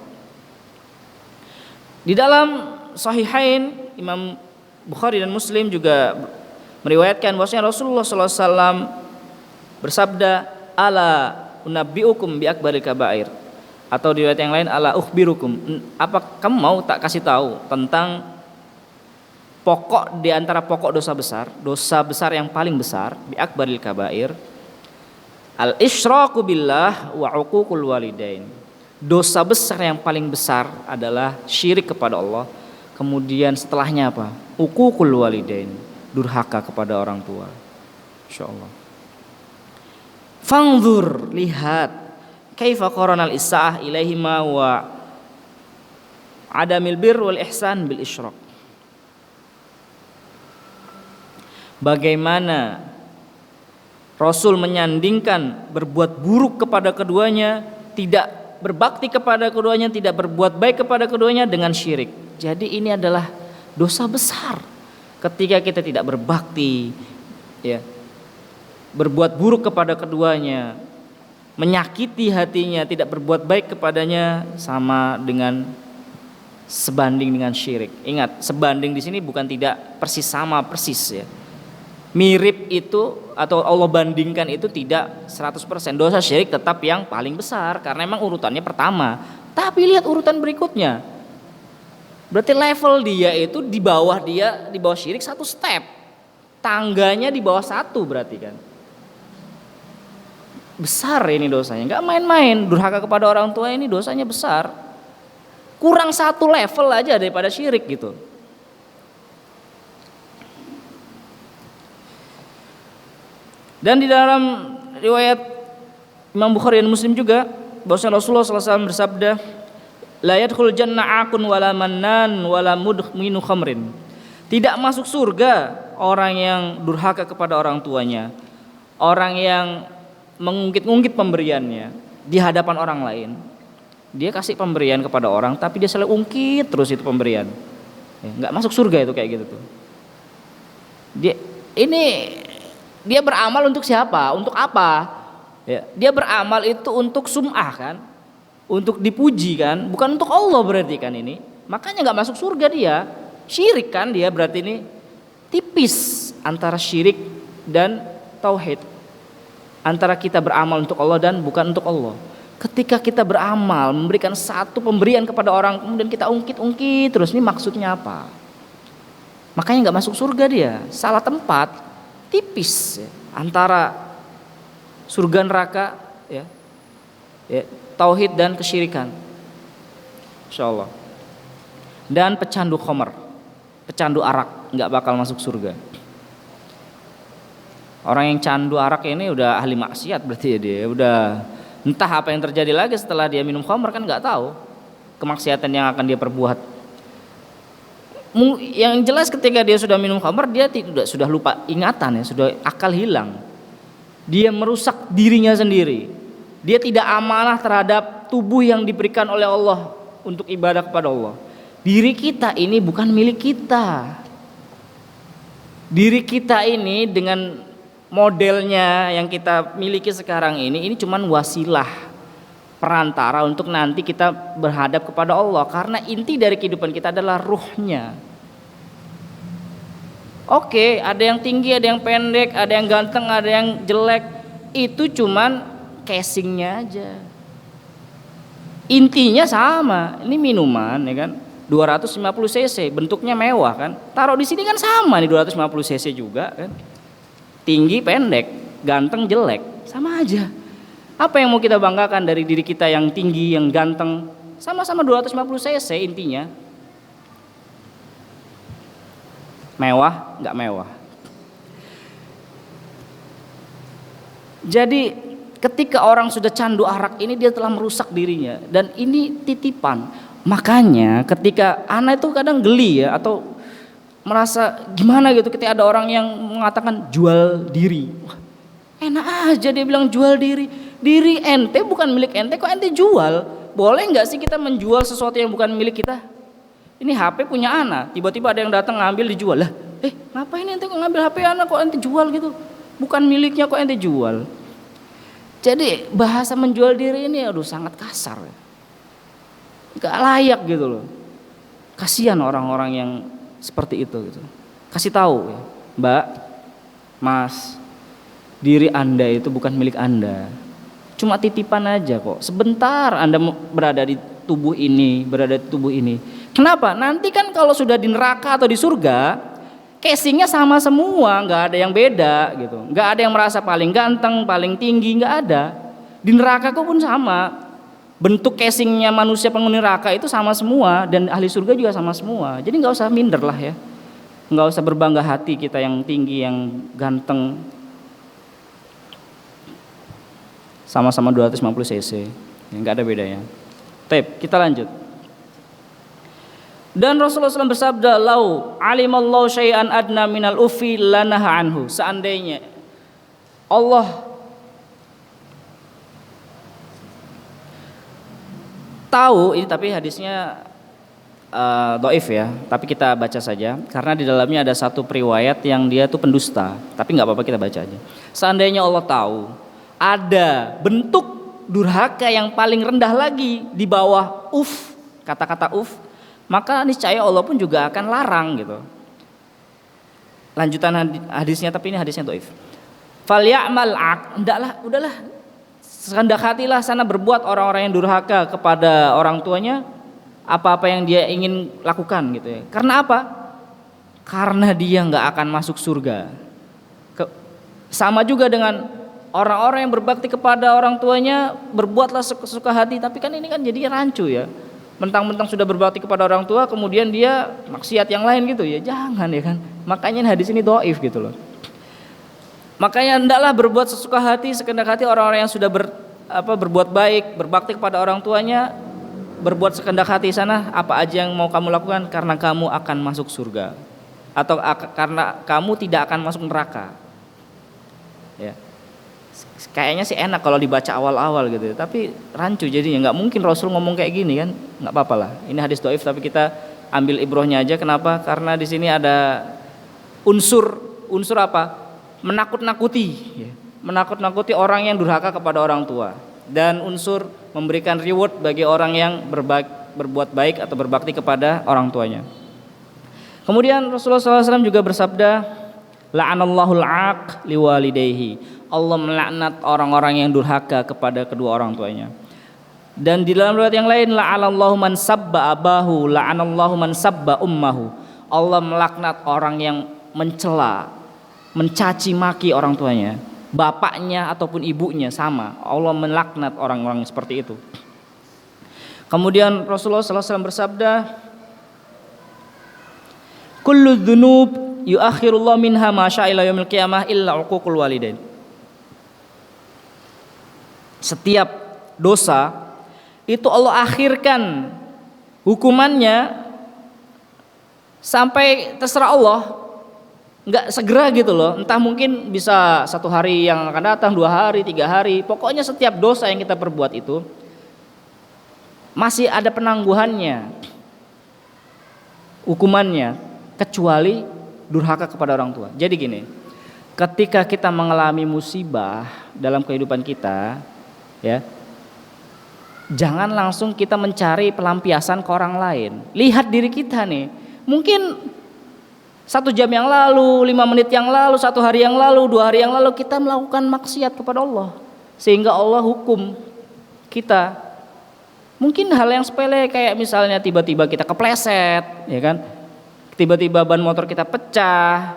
Di dalam Sahihain, Imam Bukhari dan Muslim juga meriwayatkan bahwasanya Rasulullah SAW bersabda, ala unabbiukum bi akbaril kabair, atau di riwayat yang lain, ala ukhbirukum, apa kamu mau tak kasih tahu tentang pokok di antara pokok dosa besar yang paling besar, bi akbaril kabair, al isyraku billah wa uququl walidain. Dosa besar yang paling besar adalah syirik kepada Allah. Kemudian setelahnya apa? Uququl walidain, durhaka kepada orang tua. Insyaallah. Fangzur, lihat, kaifa qaranal isaah ilaihima wa adamil bir wal ihsan bil isyrak. Bagaimana Rasul menyandingkan berbuat buruk kepada keduanya, tidak berbakti kepada keduanya, tidak berbuat baik kepada keduanya dengan syirik. Jadi ini adalah dosa besar ketika kita tidak berbakti, ya, berbuat buruk kepada keduanya, menyakiti hatinya, tidak berbuat baik kepadanya, sama dengan sebanding dengan syirik. Ingat, sebanding di sini bukan tidak persis sama persis, ya. Mirip itu atau Allah bandingkan itu tidak 100%. Dosa syirik tetap yang paling besar karena memang urutannya pertama. Tapi lihat urutan berikutnya. Berarti level dia itu di bawah syirik satu step. Tangganya di bawah satu berarti kan. Besar ini dosanya, nggak main-main. Durhaka kepada orang tua ini dosanya besar. Kurang satu level aja daripada syirik gitu. Dan di dalam riwayat Imam Bukhari dan Muslim juga bahwasanya Rasulullah SAW bersabda, la yadkhul jannah akun wala mannan wala mudminu khamrin. Tidak masuk surga orang yang durhaka kepada orang tuanya, orang yang mengungkit-ungkit pemberiannya di hadapan orang lain. Dia kasih pemberian kepada orang tapi dia selalu ungkit terus itu pemberian. Enggak masuk surga itu kayak gitu tuh. Dia beramal untuk siapa? Untuk apa? Ya, dia beramal itu untuk sum'ah kan? Untuk dipuji kan? Bukan untuk Allah berarti kan ini. Makanya nggak masuk surga dia. Syirik kan dia berarti ini. Tipis antara syirik dan tauhid. Antara kita beramal untuk Allah dan bukan untuk Allah. Ketika kita beramal memberikan satu pemberian kepada orang kemudian kita ungkit-ungkit terus, ini maksudnya apa? Makanya nggak masuk surga dia. Salah tempat. Tipis ya, antara surga neraka, ya, tauhid dan kesyirikan, insyaallah. Dan pecandu khamar, pecandu arak nggak bakal masuk surga. Orang yang candu arak ini udah ahli maksiat berarti ya, dia udah entah apa yang terjadi lagi setelah dia minum khamar, kan nggak tahu kemaksiatan yang akan dia perbuat. Yang jelas ketika dia sudah minum khamar, dia sudah lupa ingatan, ya, sudah akal hilang. Dia merusak dirinya sendiri. Dia tidak amanah terhadap tubuh yang diberikan oleh Allah untuk ibadah kepada Allah. Diri kita ini bukan milik kita. Diri kita ini dengan modelnya yang kita miliki sekarang ini cuman wasilah, perantara untuk nanti kita berhadap kepada Allah. Karena inti dari kehidupan kita adalah ruhnya. Oke, ada yang tinggi, ada yang pendek, ada yang ganteng, ada yang jelek. Itu cuman casingnya aja. Intinya sama. Ini minuman ya kan, 250 cc, bentuknya mewah kan. Taruh di sini kan sama nih, 250 cc juga kan. Tinggi, pendek, ganteng, jelek, sama aja. Apa yang mau kita banggakan dari diri kita yang tinggi, yang ganteng? Sama-sama 250 cc intinya. Mewah, nggak mewah. Jadi ketika orang sudah candu arak ini, dia telah merusak dirinya. Dan ini titipan. Makanya ketika anak itu kadang geli ya, atau merasa gimana gitu ketika ada orang yang mengatakan jual diri. Wah, enak aja dia bilang jual diri. Diri ente bukan milik ente, kok ente jual? Boleh nggak sih kita menjual sesuatu yang bukan milik kita? Ini HP punya anak, tiba-tiba ada yang datang ngambil dijual. Lah, ngapain ente kok ngambil HP anak kok ente jual gitu? bukan miliknya kok ente jual. Jadi bahasa menjual diri ini aduh sangat kasar ya. Gak layak gitu loh. Kasihan orang-orang yang seperti itu gitu. Kasih tahu ya, Mbak, Mas, diri Anda itu bukan milik Anda. Cuma titipan aja kok. Sebentar Anda berada di tubuh ini, berada di tubuh ini. Kenapa? Nanti kan kalau sudah di neraka atau di surga, casingnya sama semua, nggak ada yang beda gitu. Nggak ada yang merasa paling ganteng, paling tinggi, nggak ada. Di neraka pun sama. Bentuk casingnya manusia penghuni neraka itu sama semua dan ahli surga juga sama semua. Jadi nggak usah minder lah ya. Nggak usah berbangga hati kita yang tinggi, yang ganteng. Sama-sama 250 cc. Ya, nggak ada bedanya. Tep, kita lanjut. Dan Rasulullah SAW bersabda, "Lau alimallahu syai'an adna minal ufi lanaha anhu." Seandainya Allah tahu ini, tapi hadisnya dhaif ya, tapi kita baca saja karena di dalamnya ada satu periwayat yang dia tuh pendusta, tapi nggak apa-apa kita baca aja. Seandainya Allah tahu ada bentuk durhaka yang paling rendah lagi di bawah kata-kata maka niscaya Allah pun juga akan larang gitu. Lanjutan hadisnya, tapi ini hadisnya dhaif. Falyamal udahlah sekendak hatilah sana berbuat orang-orang yang durhaka kepada orang tuanya apa-apa yang dia ingin lakukan gitu ya. Karena apa? Karena dia nggak akan masuk surga. Sama juga dengan orang-orang yang berbakti kepada orang tuanya, berbuatlah sesuka hati. Tapi kan ini kan jadi rancu ya. Mentang-mentang sudah berbakti kepada orang tua, kemudian dia maksiat yang lain gitu ya. Jangan ya kan. Makanya hadis ini dhaif gitu loh. Makanya hendaklah berbuat sesuka hati, sekendak hati orang-orang yang sudah berbuat baik, berbakti kepada orang tuanya, berbuat sekendak hati sana apa aja yang mau kamu lakukan karena kamu akan masuk surga atau karena kamu tidak akan masuk neraka. Ya. Kayaknya sih enak kalau dibaca awal-awal gitu, tapi rancu jadinya. Nggak mungkin Rasul ngomong kayak gini kan, nggak apa-apa lah. Ini hadis dhaif tapi kita ambil ibrohnya aja. Kenapa? Karena di sini ada unsur apa? Menakut-nakuti, ya. Menakut-nakuti orang yang durhaka kepada orang tua dan unsur memberikan reward bagi orang yang berbuat baik atau berbakti kepada orang tuanya. Kemudian Rasulullah SAW juga bersabda, la'anallahul 'aq liwalidayhi. Allah melaknat orang-orang yang durhaka kepada kedua orang tuanya. Dan di dalam riwayat yang lain, la'anallahu man sabba abahu, la'anallahu man sabba ummahu. Allah melaknat orang yang mencela, mencaci maki orang tuanya, bapaknya ataupun ibunya sama. Allah melaknat orang-orang seperti itu. Kemudian Rasulullah SAW bersabda, kullu dzunub yuakhirullah minha ma syaa ila yaumil qiyamah illa uququl walidain. Setiap dosa itu Allah akhirkan hukumannya sampai terserah Allah, nggak segera gitu loh. Entah mungkin bisa 1 hari yang akan datang, 2 hari, 3 hari. Pokoknya setiap dosa yang kita perbuat itu masih ada penangguhannya, hukumannya, kecuali durhaka kepada orang tua. Jadi gini, ketika kita mengalami musibah dalam kehidupan kita, ya, jangan langsung kita mencari pelampiasan ke orang lain. Lihat diri kita nih, mungkin 1 jam yang lalu, 5 menit yang lalu, 1 hari yang lalu, 2 hari yang lalu kita melakukan maksiat kepada Allah, sehingga Allah hukum kita. Mungkin hal yang sepele kayak misalnya tiba-tiba kita kepleset, ya kan? Tiba-tiba ban motor kita pecah,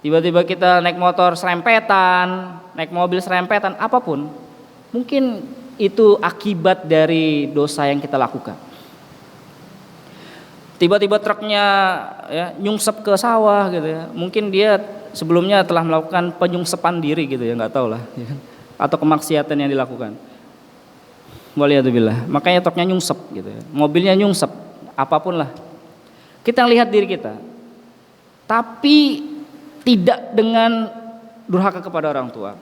tiba-tiba kita naik motor serempetan, naik mobil serempetan, apapun. Mungkin itu akibat dari dosa yang kita lakukan. Tiba-tiba truknya ya, nyungsep ke sawah gitu ya. Mungkin dia sebelumnya telah melakukan penyungsepan diri gitu ya, nggak tahu lah. Ya. Atau kemaksiatan yang dilakukan. Waliyadzubillah. Makanya truknya nyungsep gitu ya. Mobilnya nyungsep, apapun lah. Kita lihat diri kita. Tapi tidak dengan durhaka kepada orang tua.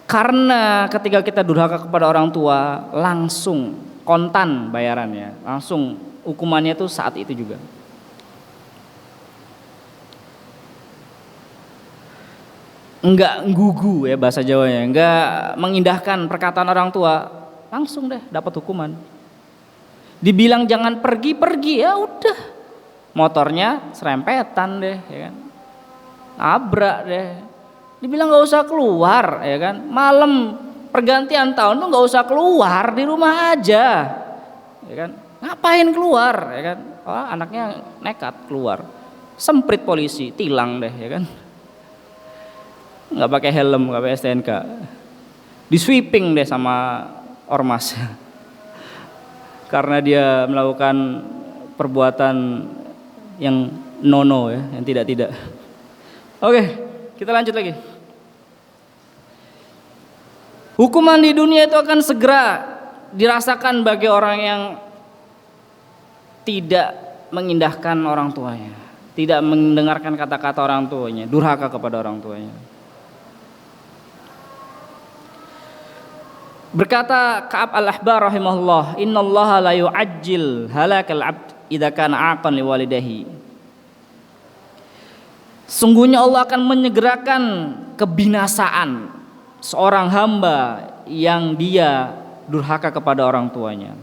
Karena ketika kita durhaka kepada orang tua, langsung kontan bayarannya, langsung hukumannya itu saat itu juga. enggak nggugu ya bahasa Jawanya, enggak mengindahkan perkataan orang tua, langsung deh dapat hukuman. Dibilang jangan pergi ya udah, motornya serempetan deh ya kan, nabrak deh. Dibilang nggak usah keluar ya kan, malam pergantian tahun tuh nggak usah keluar, di rumah aja ya kan, ngapain keluar ya kan. Oh, anaknya nekat keluar, semprit polisi, tilang deh ya kan, nggak pakai helm, nggak pakai STNK, di sweeping deh sama ormas karena dia melakukan perbuatan yang nono ya, yang tidak. Oke, kita lanjut lagi. Hukuman di dunia itu akan segera dirasakan bagi orang yang tidak mengindahkan orang tuanya, tidak mendengarkan kata-kata orang tuanya, durhaka kepada orang tuanya. Berkata Ka'ab al-Ahbar rahimahullah, innallaha la yu'ajjil halakal 'abd idza kana 'aqan liwalidayhi. Sungguhnya Allah akan menyegerakan kebinasaan seorang hamba yang dia durhaka kepada orang tuanya,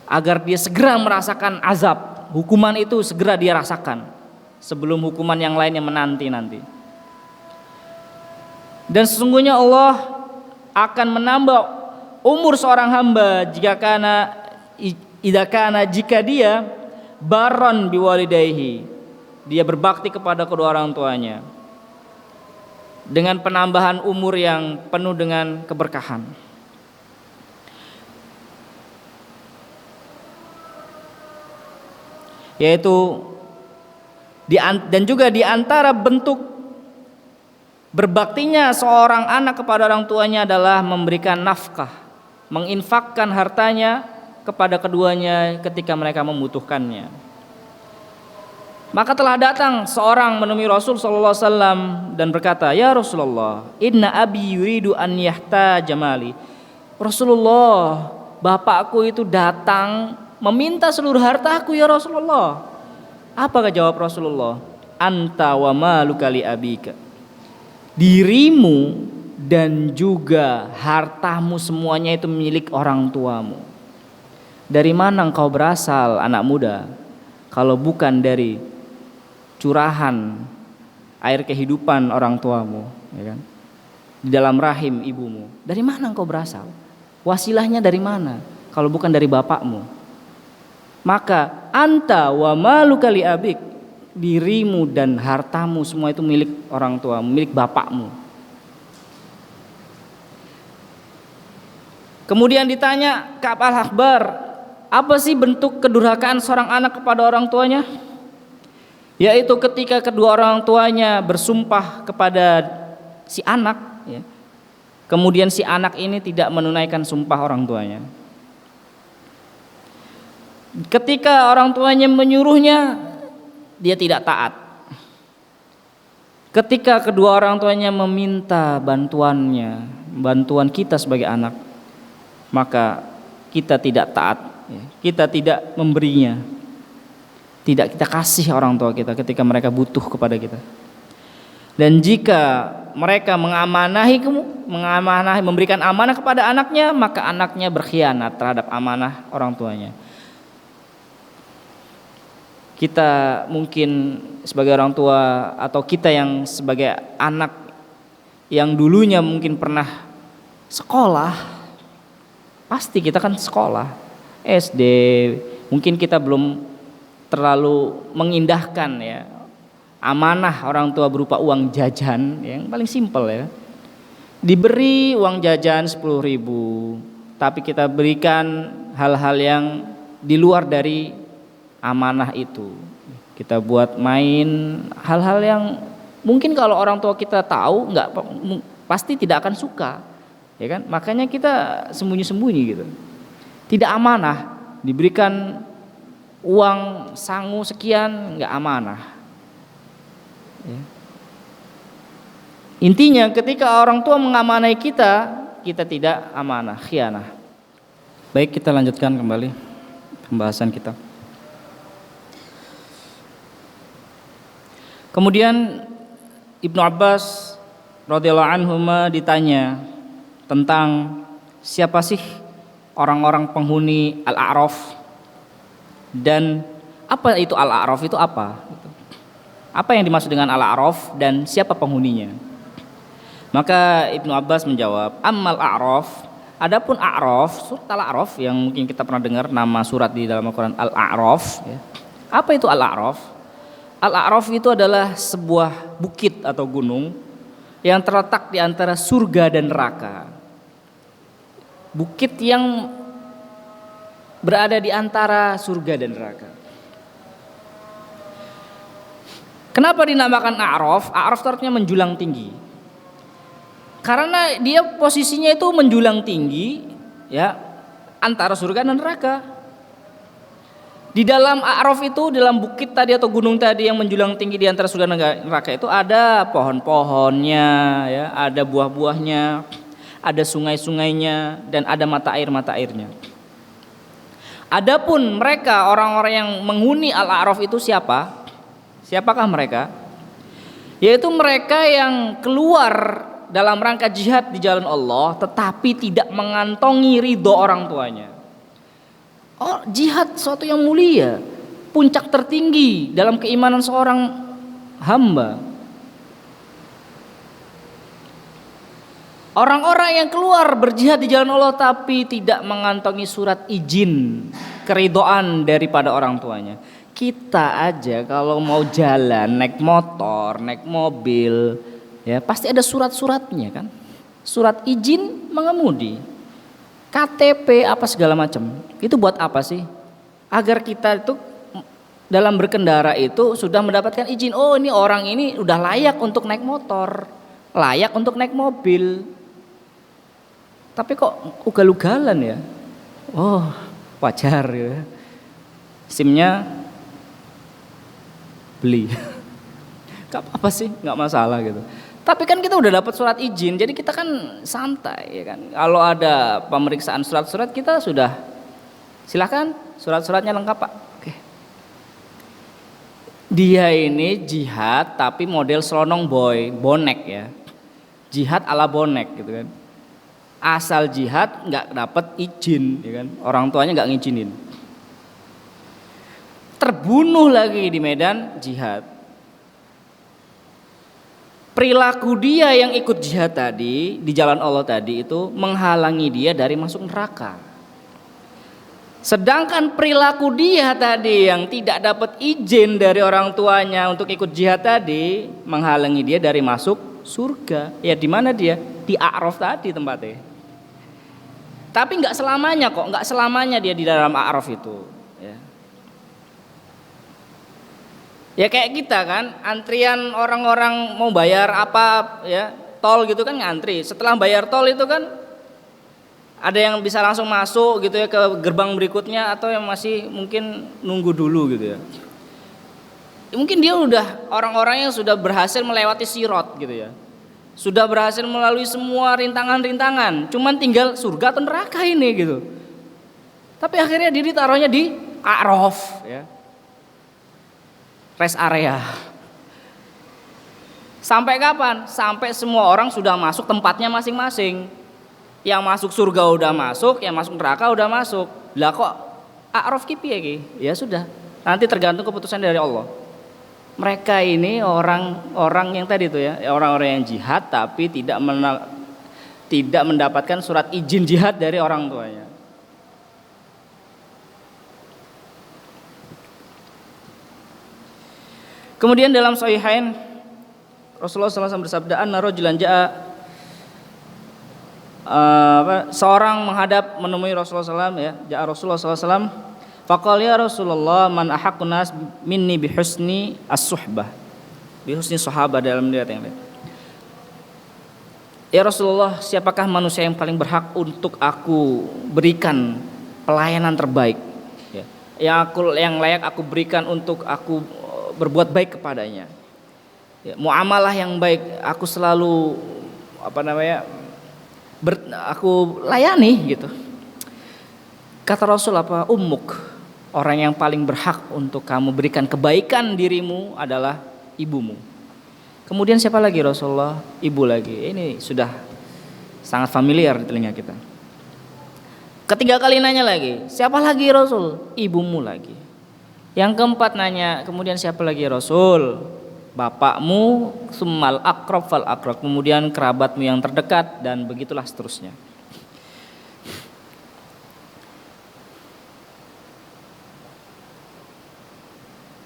agar dia segera merasakan azab, hukuman itu segera dia rasakan sebelum hukuman yang lainnya menanti nanti. Dan sesungguhnya Allah akan menambah umur seorang hamba jika dia baron biwalidayhi, dia berbakti kepada kedua orang tuanya, dengan penambahan umur yang penuh dengan keberkahan. Yaitu dan juga di antara bentuk berbaktinya seorang anak kepada orang tuanya adalah memberikan nafkah, menginfakkan hartanya kepada keduanya ketika mereka membutuhkannya. Maka telah datang seorang menemui Rasul sallallahu alaihi wasallam dan berkata, "Ya Rasulullah, inna abi yuridu an yahtaja mali." Rasulullah, bapakku itu datang meminta seluruh hartaku ya Rasulullah. Apakah jawab Rasulullah? Anta wa maluka li abika. Dirimu dan juga hartamu semuanya itu milik orang tuamu. Dari mana engkau berasal anak muda, kalau bukan dari curahan air kehidupan orang tuamu ya kan, di dalam rahim ibumu. Dari mana engkau berasal? Wasilahnya dari mana kalau bukan dari bapakmu? Maka anta wa maluka li abik, dirimu dan hartamu semua itu milik orang tuamu, milik bapakmu. Kemudian ditanya Ka'ab al-Ahbar, apa sih bentuk kedurhakaan seorang anak kepada orang tuanya? Yaitu ketika kedua orang tuanya bersumpah kepada si anak ya, kemudian si anak ini tidak menunaikan sumpah orang tuanya. Ketika orang tuanya menyuruhnya, dia tidak taat. Ketika kedua orang tuanya meminta bantuan kita sebagai anak, maka kita tidak taat, kita tidak memberinya, tidak kita kasih orang tua kita ketika mereka butuh kepada kita. Dan jika mereka memberikan amanah kepada anaknya, maka anaknya berkhianat terhadap amanah orang tuanya. Kita mungkin sebagai orang tua atau kita yang sebagai anak yang dulunya mungkin pernah sekolah, pasti kita kan sekolah SD, mungkin kita belum terlalu mengindahkan ya amanah orang tua berupa uang jajan yang paling simpel ya. Diberi uang jajan 10.000, tapi kita berikan hal-hal yang di luar dari amanah itu. Kita buat main hal-hal yang mungkin kalau orang tua kita tahu pasti tidak akan suka, ya kan? Makanya kita sembunyi-sembunyi gitu. Tidak amanah, diberikan uang sangu sekian nggak amanah. Ya. Intinya ketika orang tua mengamanai kita, kita tidak amanah, khianah. Baik, kita lanjutkan kembali pembahasan kita. Kemudian Ibnu Abbas radhiyallahu anhuma ditanya tentang siapa sih orang-orang penghuni Al-A'raf dan apa itu Al-A'raf itu apa? Apa yang dimaksud dengan Al-A'raf dan siapa penghuninya? Maka Ibnu Abbas menjawab, ammal A'raf, adapun A'raf, surat Al-A'raf yang mungkin kita pernah dengar nama surat di dalam Al-Quran Al-A'raf ya. Apa itu Al-A'raf? Al-A'raf itu adalah sebuah bukit atau gunung yang terletak di antara surga dan neraka. Bukit yang berada di antara surga dan neraka. Kenapa dinamakan A'raf? A'raf itu artinya menjulang tinggi. Karena dia posisinya itu menjulang tinggi ya antara surga dan neraka. Di dalam A'raf itu, dalam bukit tadi atau gunung tadi yang menjulang tinggi di antara surga dan neraka itu ada pohon-pohonnya ya, ada buah-buahnya, ada sungai-sungainya dan ada mata airnya. Adapun mereka orang-orang yang menghuni Al-A'raf itu siapa? Siapakah mereka? Yaitu mereka yang keluar dalam rangka jihad di jalan Allah tetapi tidak mengantongi ridho orang tuanya. Oh, jihad suatu yang mulia, puncak tertinggi dalam keimanan seorang hamba. Orang-orang yang keluar berjihad di jalan Allah tapi tidak mengantongi surat izin keridhaan daripada orang tuanya. Kita aja kalau mau jalan, naik motor, naik mobil, ya pasti ada surat-suratnya kan. Surat izin mengemudi. KTP apa segala macam. Itu buat apa sih? Agar kita itu dalam berkendara itu sudah mendapatkan izin. Oh, ini orang ini udah layak untuk naik motor, layak untuk naik mobil. Tapi kok ugal-ugalan ya? Oh, wajar ya. SIM-nya beli. Gak apa-apa sih, gak masalah gitu. Tapi kan kita udah dapat surat izin, jadi kita kan santai ya kan. Kalau ada pemeriksaan surat-surat kita sudah silakan surat-suratnya lengkap Pak. Oke. Dia ini jihad tapi model selonong bonek ya. Jihad ala bonek gitu kan. Asal jihad nggak dapat izin ya kan. Orang tuanya nggak ngizinin. Terbunuh lagi di medan jihad. Perilaku dia yang ikut jihad tadi di jalan Allah tadi itu menghalangi dia dari masuk neraka. Sedangkan perilaku dia tadi yang tidak dapat izin dari orang tuanya untuk ikut jihad tadi menghalangi dia dari masuk surga. Ya di mana dia? Di A'raf tadi tempatnya. Tapi nggak selamanya kok, nggak selamanya dia di dalam A'raf itu. Ya kayak kita kan, antrian orang-orang mau bayar apa ya, tol gitu kan ngantri. Setelah bayar tol itu kan ada yang bisa langsung masuk gitu ya ke gerbang berikutnya atau yang masih mungkin nunggu dulu gitu ya. Mungkin dia udah orang-orang yang sudah berhasil melewati sirat gitu ya. Sudah berhasil melalui semua rintangan-rintangan, cuman tinggal surga atau neraka ini gitu. Tapi akhirnya dia ditaruhnya di A'raf ya. Rest area. Sampai kapan? Sampai semua orang sudah masuk tempatnya masing-masing. Yang masuk surga udah masuk, yang masuk neraka udah masuk. Lah kok A'raf ki piye ki? Ya sudah, nanti tergantung keputusan dari Allah. Mereka ini orang-orang yang tadi itu ya, orang-orang yang jihad tapi tidak mendapatkan surat izin jihad dari orang tuanya. Kemudian dalam Sahihain Rasulullah SAW bersabda, "Anna rajulan ja'a," seorang menghadap menemui Rasulullah SAW ya, ja'a Rasulullah SAW, faqala ya Rasulullah man ahaqqun nas minni bihusni as-suhbah. Bihusni sahabah dalam riwayat yang lain. Ya Rasulullah, siapakah manusia yang paling berhak untuk aku berikan pelayanan terbaik ya, yang layak aku berikan untuk aku berbuat baik kepadanya ya, muamalah yang baik aku selalu aku layani gitu. Kata Rasul apa? Ummuk, orang yang paling berhak untuk kamu berikan kebaikan dirimu adalah ibumu. Kemudian siapa lagi Rasulullah? Ibu lagi. Ini sudah sangat familiar di telinga kita. Ketiga kali nanya lagi, siapa lagi Rasul? Ibumu lagi. Yang keempat nanya, kemudian siapa lagi Rasul? Bapakmu, summal akrab fal akrab, kemudian kerabatmu yang terdekat, dan begitulah seterusnya.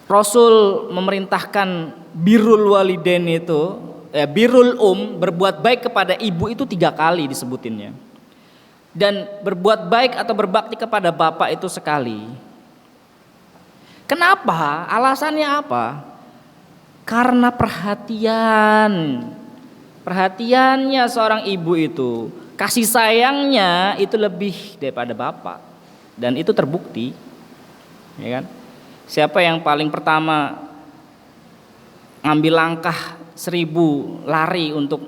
Rasul memerintahkan birrul walidain itu, birrul berbuat baik kepada ibu itu 3 kali disebutinnya. Dan berbuat baik atau berbakti kepada bapak itu sekali. Kenapa? Alasannya apa? Karena perhatiannya seorang ibu itu, kasih sayangnya itu lebih daripada bapak, dan itu terbukti, ya kan? Siapa yang paling pertama ngambil langkah 1000 lari untuk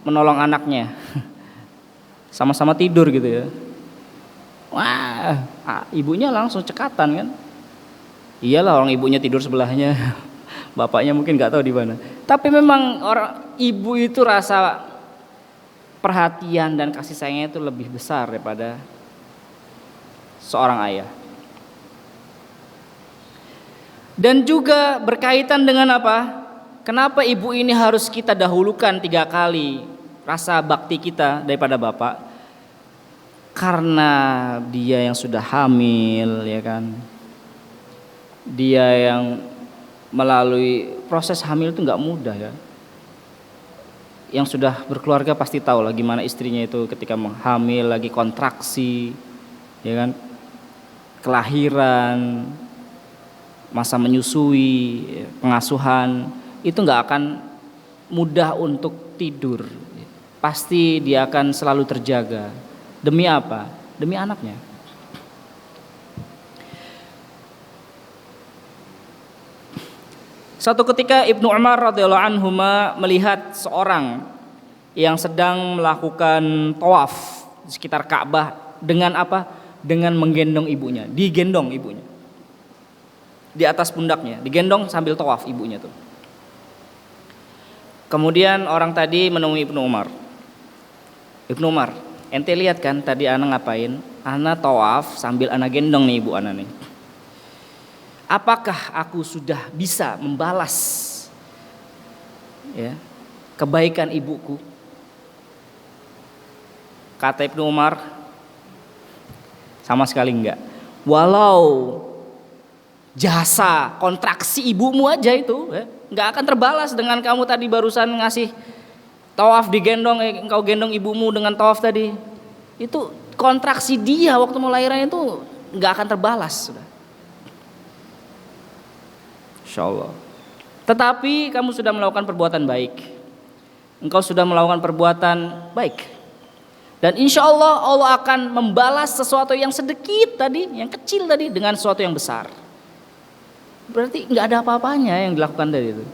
menolong anaknya? Sama-sama tidur gitu ya. Wah, ibunya langsung cekatan kan? Iyalah, orang ibunya tidur sebelahnya. Bapaknya mungkin nggak tahu di mana. Tapi memang orang ibu itu rasa perhatian dan kasih sayangnya itu lebih besar daripada seorang ayah. Dan juga berkaitan dengan apa? Kenapa ibu ini harus kita dahulukan 3 kali rasa bakti kita daripada bapak? Karena dia yang sudah hamil, ya kan? Dia yang melalui proses hamil itu nggak mudah ya. Yang sudah berkeluarga pasti tahu lah gimana istrinya itu ketika hamil, lagi kontraksi, ya kan? Kelahiran, masa menyusui, pengasuhan, itu nggak akan mudah untuk tidur. Pasti dia akan selalu terjaga. Demi apa? Demi anaknya. Suatu ketika Ibnu Umar radhiyallahu anhu melihat seorang yang sedang melakukan tawaf di sekitar Ka'bah dengan apa? Dengan menggendong ibunya, digendong ibunya. Di atas pundaknya, digendong sambil tawaf ibunya tuh. Kemudian orang tadi menemui Ibnu Umar. Ibnu Umar, ente lihat kan tadi ana ngapain? Ana tawaf sambil ana gendong nih ibu ana nih. Apakah aku sudah bisa membalas ya, kebaikan ibuku? Kata Ibnu Umar, sama sekali enggak. Walau jasa kontraksi ibumu aja itu nggak akan terbalas dengan kamu tadi barusan ngasih tawaf digendong, engkau gendong ibumu dengan tawaf tadi. Itu kontraksi dia waktu melahirkan itu nggak akan terbalas sudah. Insyaallah. Tetapi kamu sudah melakukan perbuatan baik, engkau sudah melakukan perbuatan baik, dan insya Allah Allah akan membalas sesuatu yang sedikit tadi, yang kecil tadi dengan sesuatu yang besar. Berarti nggak ada apa-apanya yang dilakukan dari itu.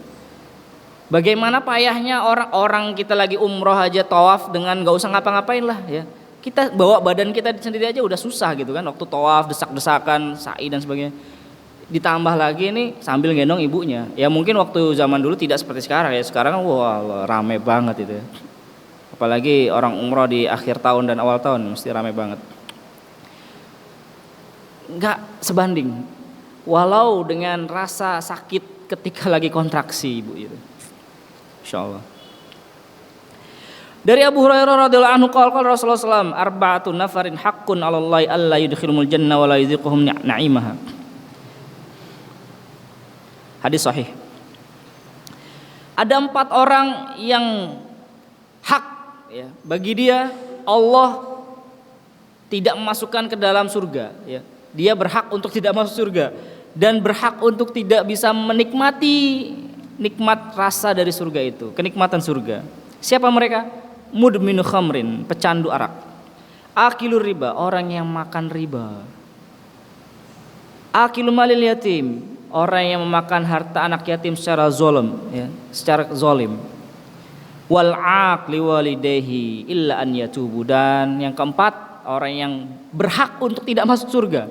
Bagaimana payahnya orang kita lagi umroh aja tawaf dengan nggak usah ngapa-ngapain lah ya. Kita bawa badan kita sendiri aja udah susah gitu kan. Waktu tawaf desak-desakan, sa'i dan sebagainya. Ditambah lagi nih sambil gendong ibunya. Ya mungkin waktu zaman dulu tidak seperti sekarang ya. Sekarang wah rame banget itu ya. Apalagi orang umroh di akhir tahun dan awal tahun mesti rame banget. Nggak sebanding. Walau dengan rasa sakit ketika lagi kontraksi ibu itu. Insyaallah. Dari Abu Hurairah radhiyallahu anhu qala Rasulullah sallallahu alaihi wasallam arba'atun nafarin haqqun 'alallahi alla yudkhilumul janna wa la yudhiquhum na'imaha. Hadis sahih. Ada 4 orang yang hak ya, bagi dia Allah tidak memasukkan ke dalam surga ya. Dia berhak untuk tidak masuk surga dan berhak untuk tidak bisa menikmati nikmat rasa dari surga itu, kenikmatan surga. Siapa mereka? Mudminu khamrin, pecandu arak. Akilur riba, orang yang makan riba. Akilu malil yatim, orang yang memakan harta anak yatim secara zalim ya, secara zalim. Wal aqli walidayhi illa an yatubu, dan yang keempat, orang yang berhak untuk tidak masuk surga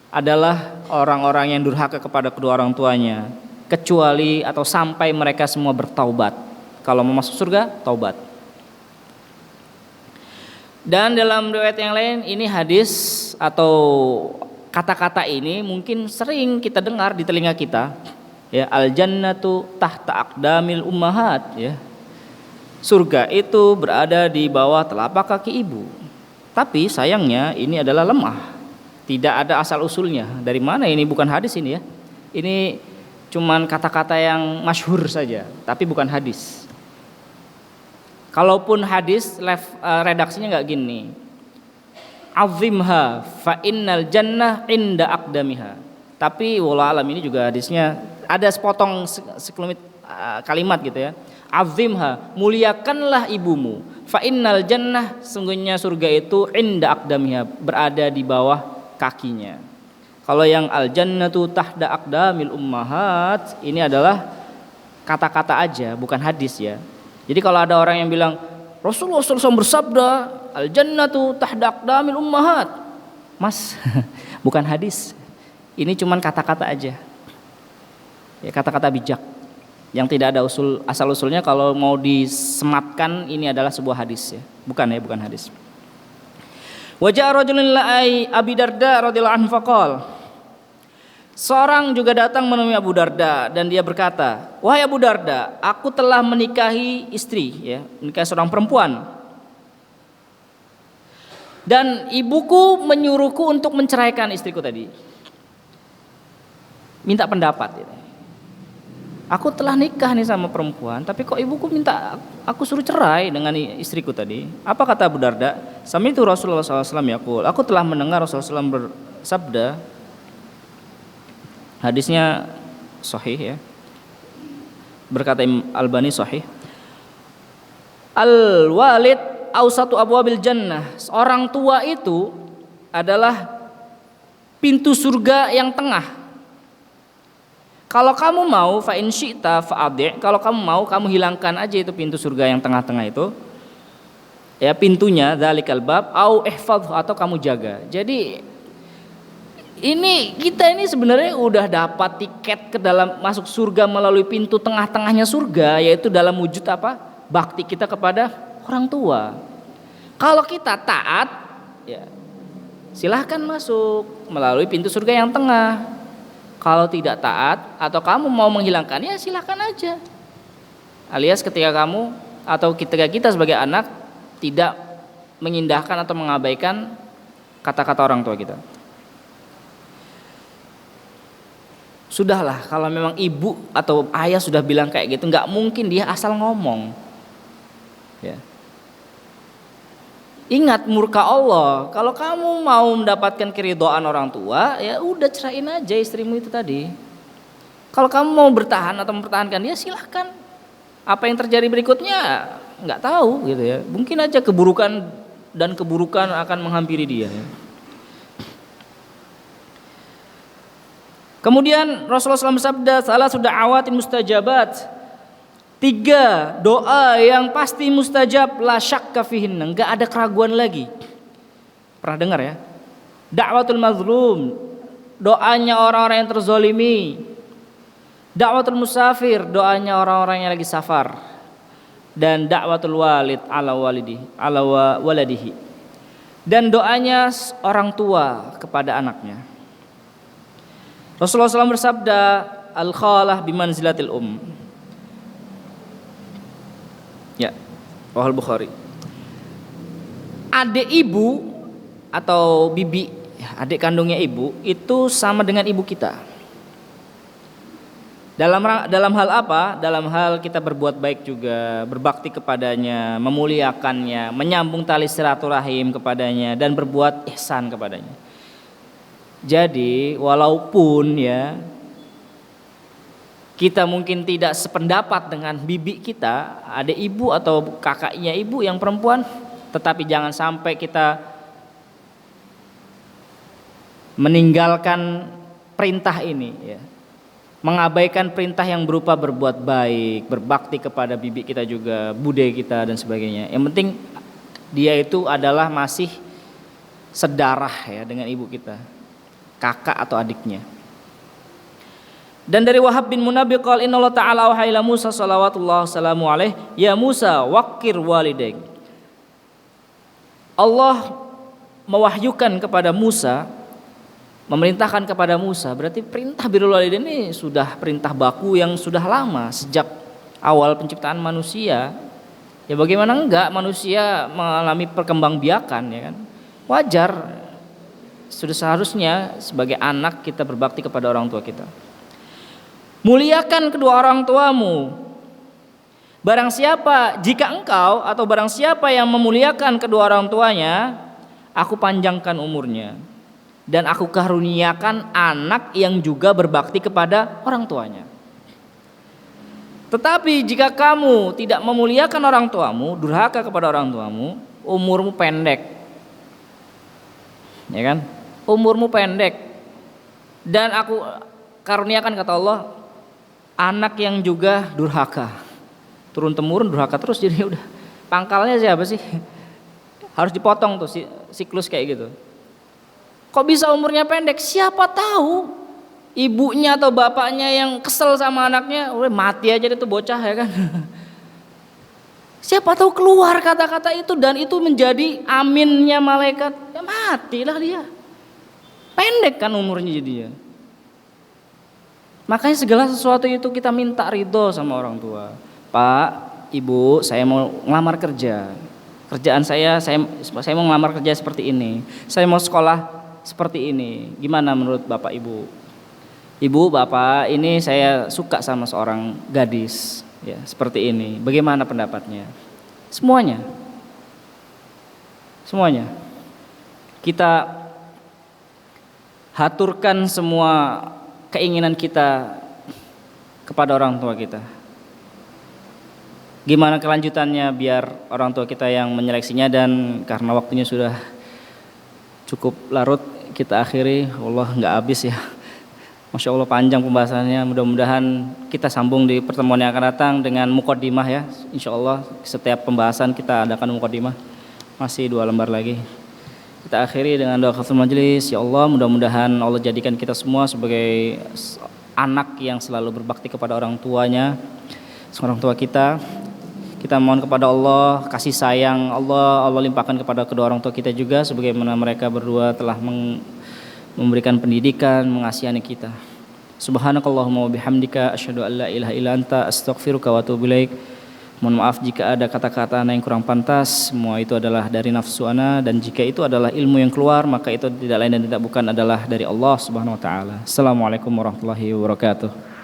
adalah orang-orang yang durhaka kepada kedua orang tuanya kecuali atau sampai mereka semua bertaubat. Kalau mau masuk surga, taubat. Dan dalam riwayat yang lain, ini hadis atau kata-kata ini mungkin sering kita dengar di telinga kita, ya, al jannatu tahta aqdamil ummahat, ya. Surga itu berada di bawah telapak kaki ibu. Tapi sayangnya ini adalah lemah. Tidak ada asal usulnya. Dari mana ini? Bukan hadis ini, ya. Ini cuman kata-kata yang masyhur saja, tapi bukan hadis. Kalaupun hadis, redaksinya nggak gini. Azimha fa innal jannah inda aqdamiha. Tapi wallah alam ini juga hadisnya ada sepotong sekelumit kalimat gitu, ya. Azimha, muliakanlah ibumu. Fa innal jannah, sungguhnya surga itu inda aqdamiha, berada di bawah kakinya. Kalau yang al jannatu tahda aqdamil ummahat, ini adalah kata-kata aja, bukan hadis, ya. Jadi kalau ada orang yang bilang Rasulullah SAW bersabda al jannatu tahda aqdamil ummahat, mas, bukan hadis. Ini cuman kata-kata aja, ya, kata-kata bijak yang tidak ada asal usulnya. Kalau mau disematkan ini adalah sebuah hadis, ya, bukan hadis. Wajah rajulun la'ai Abi Darda radhiyallahu anhu faqala, seorang juga datang menemui Abu Darda dan dia berkata, wahai Abu Darda, aku telah menikahi istri, ya, menikahi seorang perempuan, dan ibuku menyuruhku untuk menceraikan istriku tadi. Minta pendapat, ya. Aku telah nikah nih sama perempuan, tapi kok ibuku minta aku suruh cerai dengan istriku tadi. Apa kata Abu Darda? Sami itu Rasulullah SAW yaqul, aku telah mendengar Rasulullah SAW bersabda. Hadisnya sahih, ya. Berkata Imam Albani sahih. Al-walid awsatu abwabil jannah. Orang tua itu adalah pintu surga yang tengah. Kalau kamu mau fa in syi'ta fa'adhi', kalau kamu mau kamu hilangkan aja itu pintu surga yang tengah-tengah itu. Ya, pintunya dzalikal bab au ihfadhu, atau kamu jaga. Jadi ini kita ini sebenarnya udah dapat tiket ke dalam masuk surga melalui pintu tengah-tengahnya surga, yaitu dalam wujud apa? Bakti kita kepada orang tua. Kalau kita taat, ya silahkan masuk melalui pintu surga yang tengah. Kalau tidak taat atau kamu mau menghilangkan, ya silahkan aja. Alias ketika kamu atau ketika kita sebagai anak tidak mengindahkan atau mengabaikan kata-kata orang tua kita. Sudahlah, kalau memang ibu atau ayah sudah bilang kayak gitu, nggak mungkin dia asal ngomong, ya. Ingat murka Allah. Kalau kamu mau mendapatkan keridhaan orang tua, ya udah ceraiin aja istrimu itu tadi. Kalau kamu mau bertahan atau mempertahankan dia, silahkan. Apa yang terjadi berikutnya nggak tahu, gitu, ya. Mungkin aja keburukan dan keburukan akan menghampiri dia, ya. Kemudian Rasulullah SAW bersabda, salah sudah awatin mustajabat, 3 doa yang pasti mustajab, la syakka fihinna, enggak ada keraguan lagi. Pernah dengar, ya? Da'watul mazlum, doanya orang-orang yang terzolimi. Da'watul musafir, doanya orang-orang yang lagi safar. Dan da'watul walid ala waladihi, dan doanya orang tua kepada anaknya. Rasulullah SAW bersabda, al-khalah bimanzilatil ya, Sahih Bukhari. Adik ibu atau bibi, adik kandungnya ibu, itu sama dengan ibu kita. Dalam hal apa? Dalam hal kita berbuat baik juga, berbakti kepadanya, memuliakannya, menyambung tali silaturahim kepadanya, dan berbuat ihsan kepadanya. Jadi walaupun, ya, kita mungkin tidak sependapat dengan bibi kita, adik ibu atau kakaknya ibu yang perempuan, tetapi jangan sampai kita meninggalkan perintah ini, ya. Mengabaikan perintah yang berupa berbuat baik, berbakti kepada bibi kita juga, bude kita dan sebagainya. Yang penting dia itu adalah masih sedarah, ya, dengan ibu kita, kakak atau adiknya. Dan dari Wahab bin Munabbih qala innallaha ta'ala wahai ila Musa salawatullah salamu alaihi ya Musa waqir walidaik. Allah mewahyukan kepada Musa, memerintahkan kepada Musa, berarti perintah birrul walidain ini sudah perintah baku yang sudah lama sejak awal penciptaan manusia. Ya bagaimana enggak manusia mengalami perkembangbiakan ya kan? Wajar, sudah seharusnya sebagai anak kita berbakti kepada orang tua kita. Muliakan kedua orang tuamu. Barang siapa jika engkau atau barang siapa yang memuliakan kedua orang tuanya, aku panjangkan umurnya dan aku karuniakan anak yang juga berbakti kepada orang tuanya. Tetapi jika kamu tidak memuliakan orang tuamu, durhaka kepada orang tuamu, umurmu pendek. Ya kan? Umurmu pendek. Dan aku karuniakan kata Allah anak yang juga durhaka, turun temurun durhaka terus, jadi udah pangkalnya siapa sih? Harus dipotong tuh siklus kayak gitu. Kok bisa umurnya pendek? Siapa tahu ibunya atau bapaknya yang kesel sama anaknya, udah mati aja itu bocah ya kan? Siapa tahu keluar kata-kata itu dan itu menjadi aminnya malaikat, ya matilah dia. Pendek kan umurnya jadinya. Makanya segala sesuatu itu kita minta ridho sama orang tua. Pak, Ibu, saya mau ngelamar kerja. Kerjaan saya mau ngelamar kerja seperti ini. Saya mau sekolah seperti ini. Gimana menurut Bapak Ibu? Ibu, Bapak, ini saya suka sama seorang gadis, ya, seperti ini. Bagaimana pendapatnya? Semuanya. Kita haturkan semua keinginan kita kepada orang tua kita. Gimana kelanjutannya biar orang tua kita yang menyeleksinya, dan karena waktunya sudah cukup larut kita akhiri. Allah nggak habis ya. Masya Allah panjang pembahasannya. Mudah-mudahan kita sambung di pertemuan yang akan datang dengan muqaddimah ya. Insya Allah setiap pembahasan kita adakan muqaddimah. Masih 2 lembar lagi. Kita akhiri dengan doa khatul majlis. Ya Allah, mudah-mudahan Allah jadikan kita semua sebagai anak yang selalu berbakti kepada orang tuanya, orang tua kita. Kita mohon kepada Allah kasih sayang Allah limpahkan kepada kedua orang tua kita juga, sebagaimana mereka berdua telah memberikan pendidikan, mengasihani kita. Subhanakallahumma wa bihamdika asyhadu an la ilaha illa anta astaghfiruka wa atubu ilaik. Mohon maaf jika ada kata-kata yang kurang pantas. Semua itu adalah dari nafsu ana, dan jika itu adalah ilmu yang keluar, maka itu tidak lain dan tidak bukan adalah dari Allah Subhanahu wa taala. Assalamualaikum warahmatullahi wabarakatuh.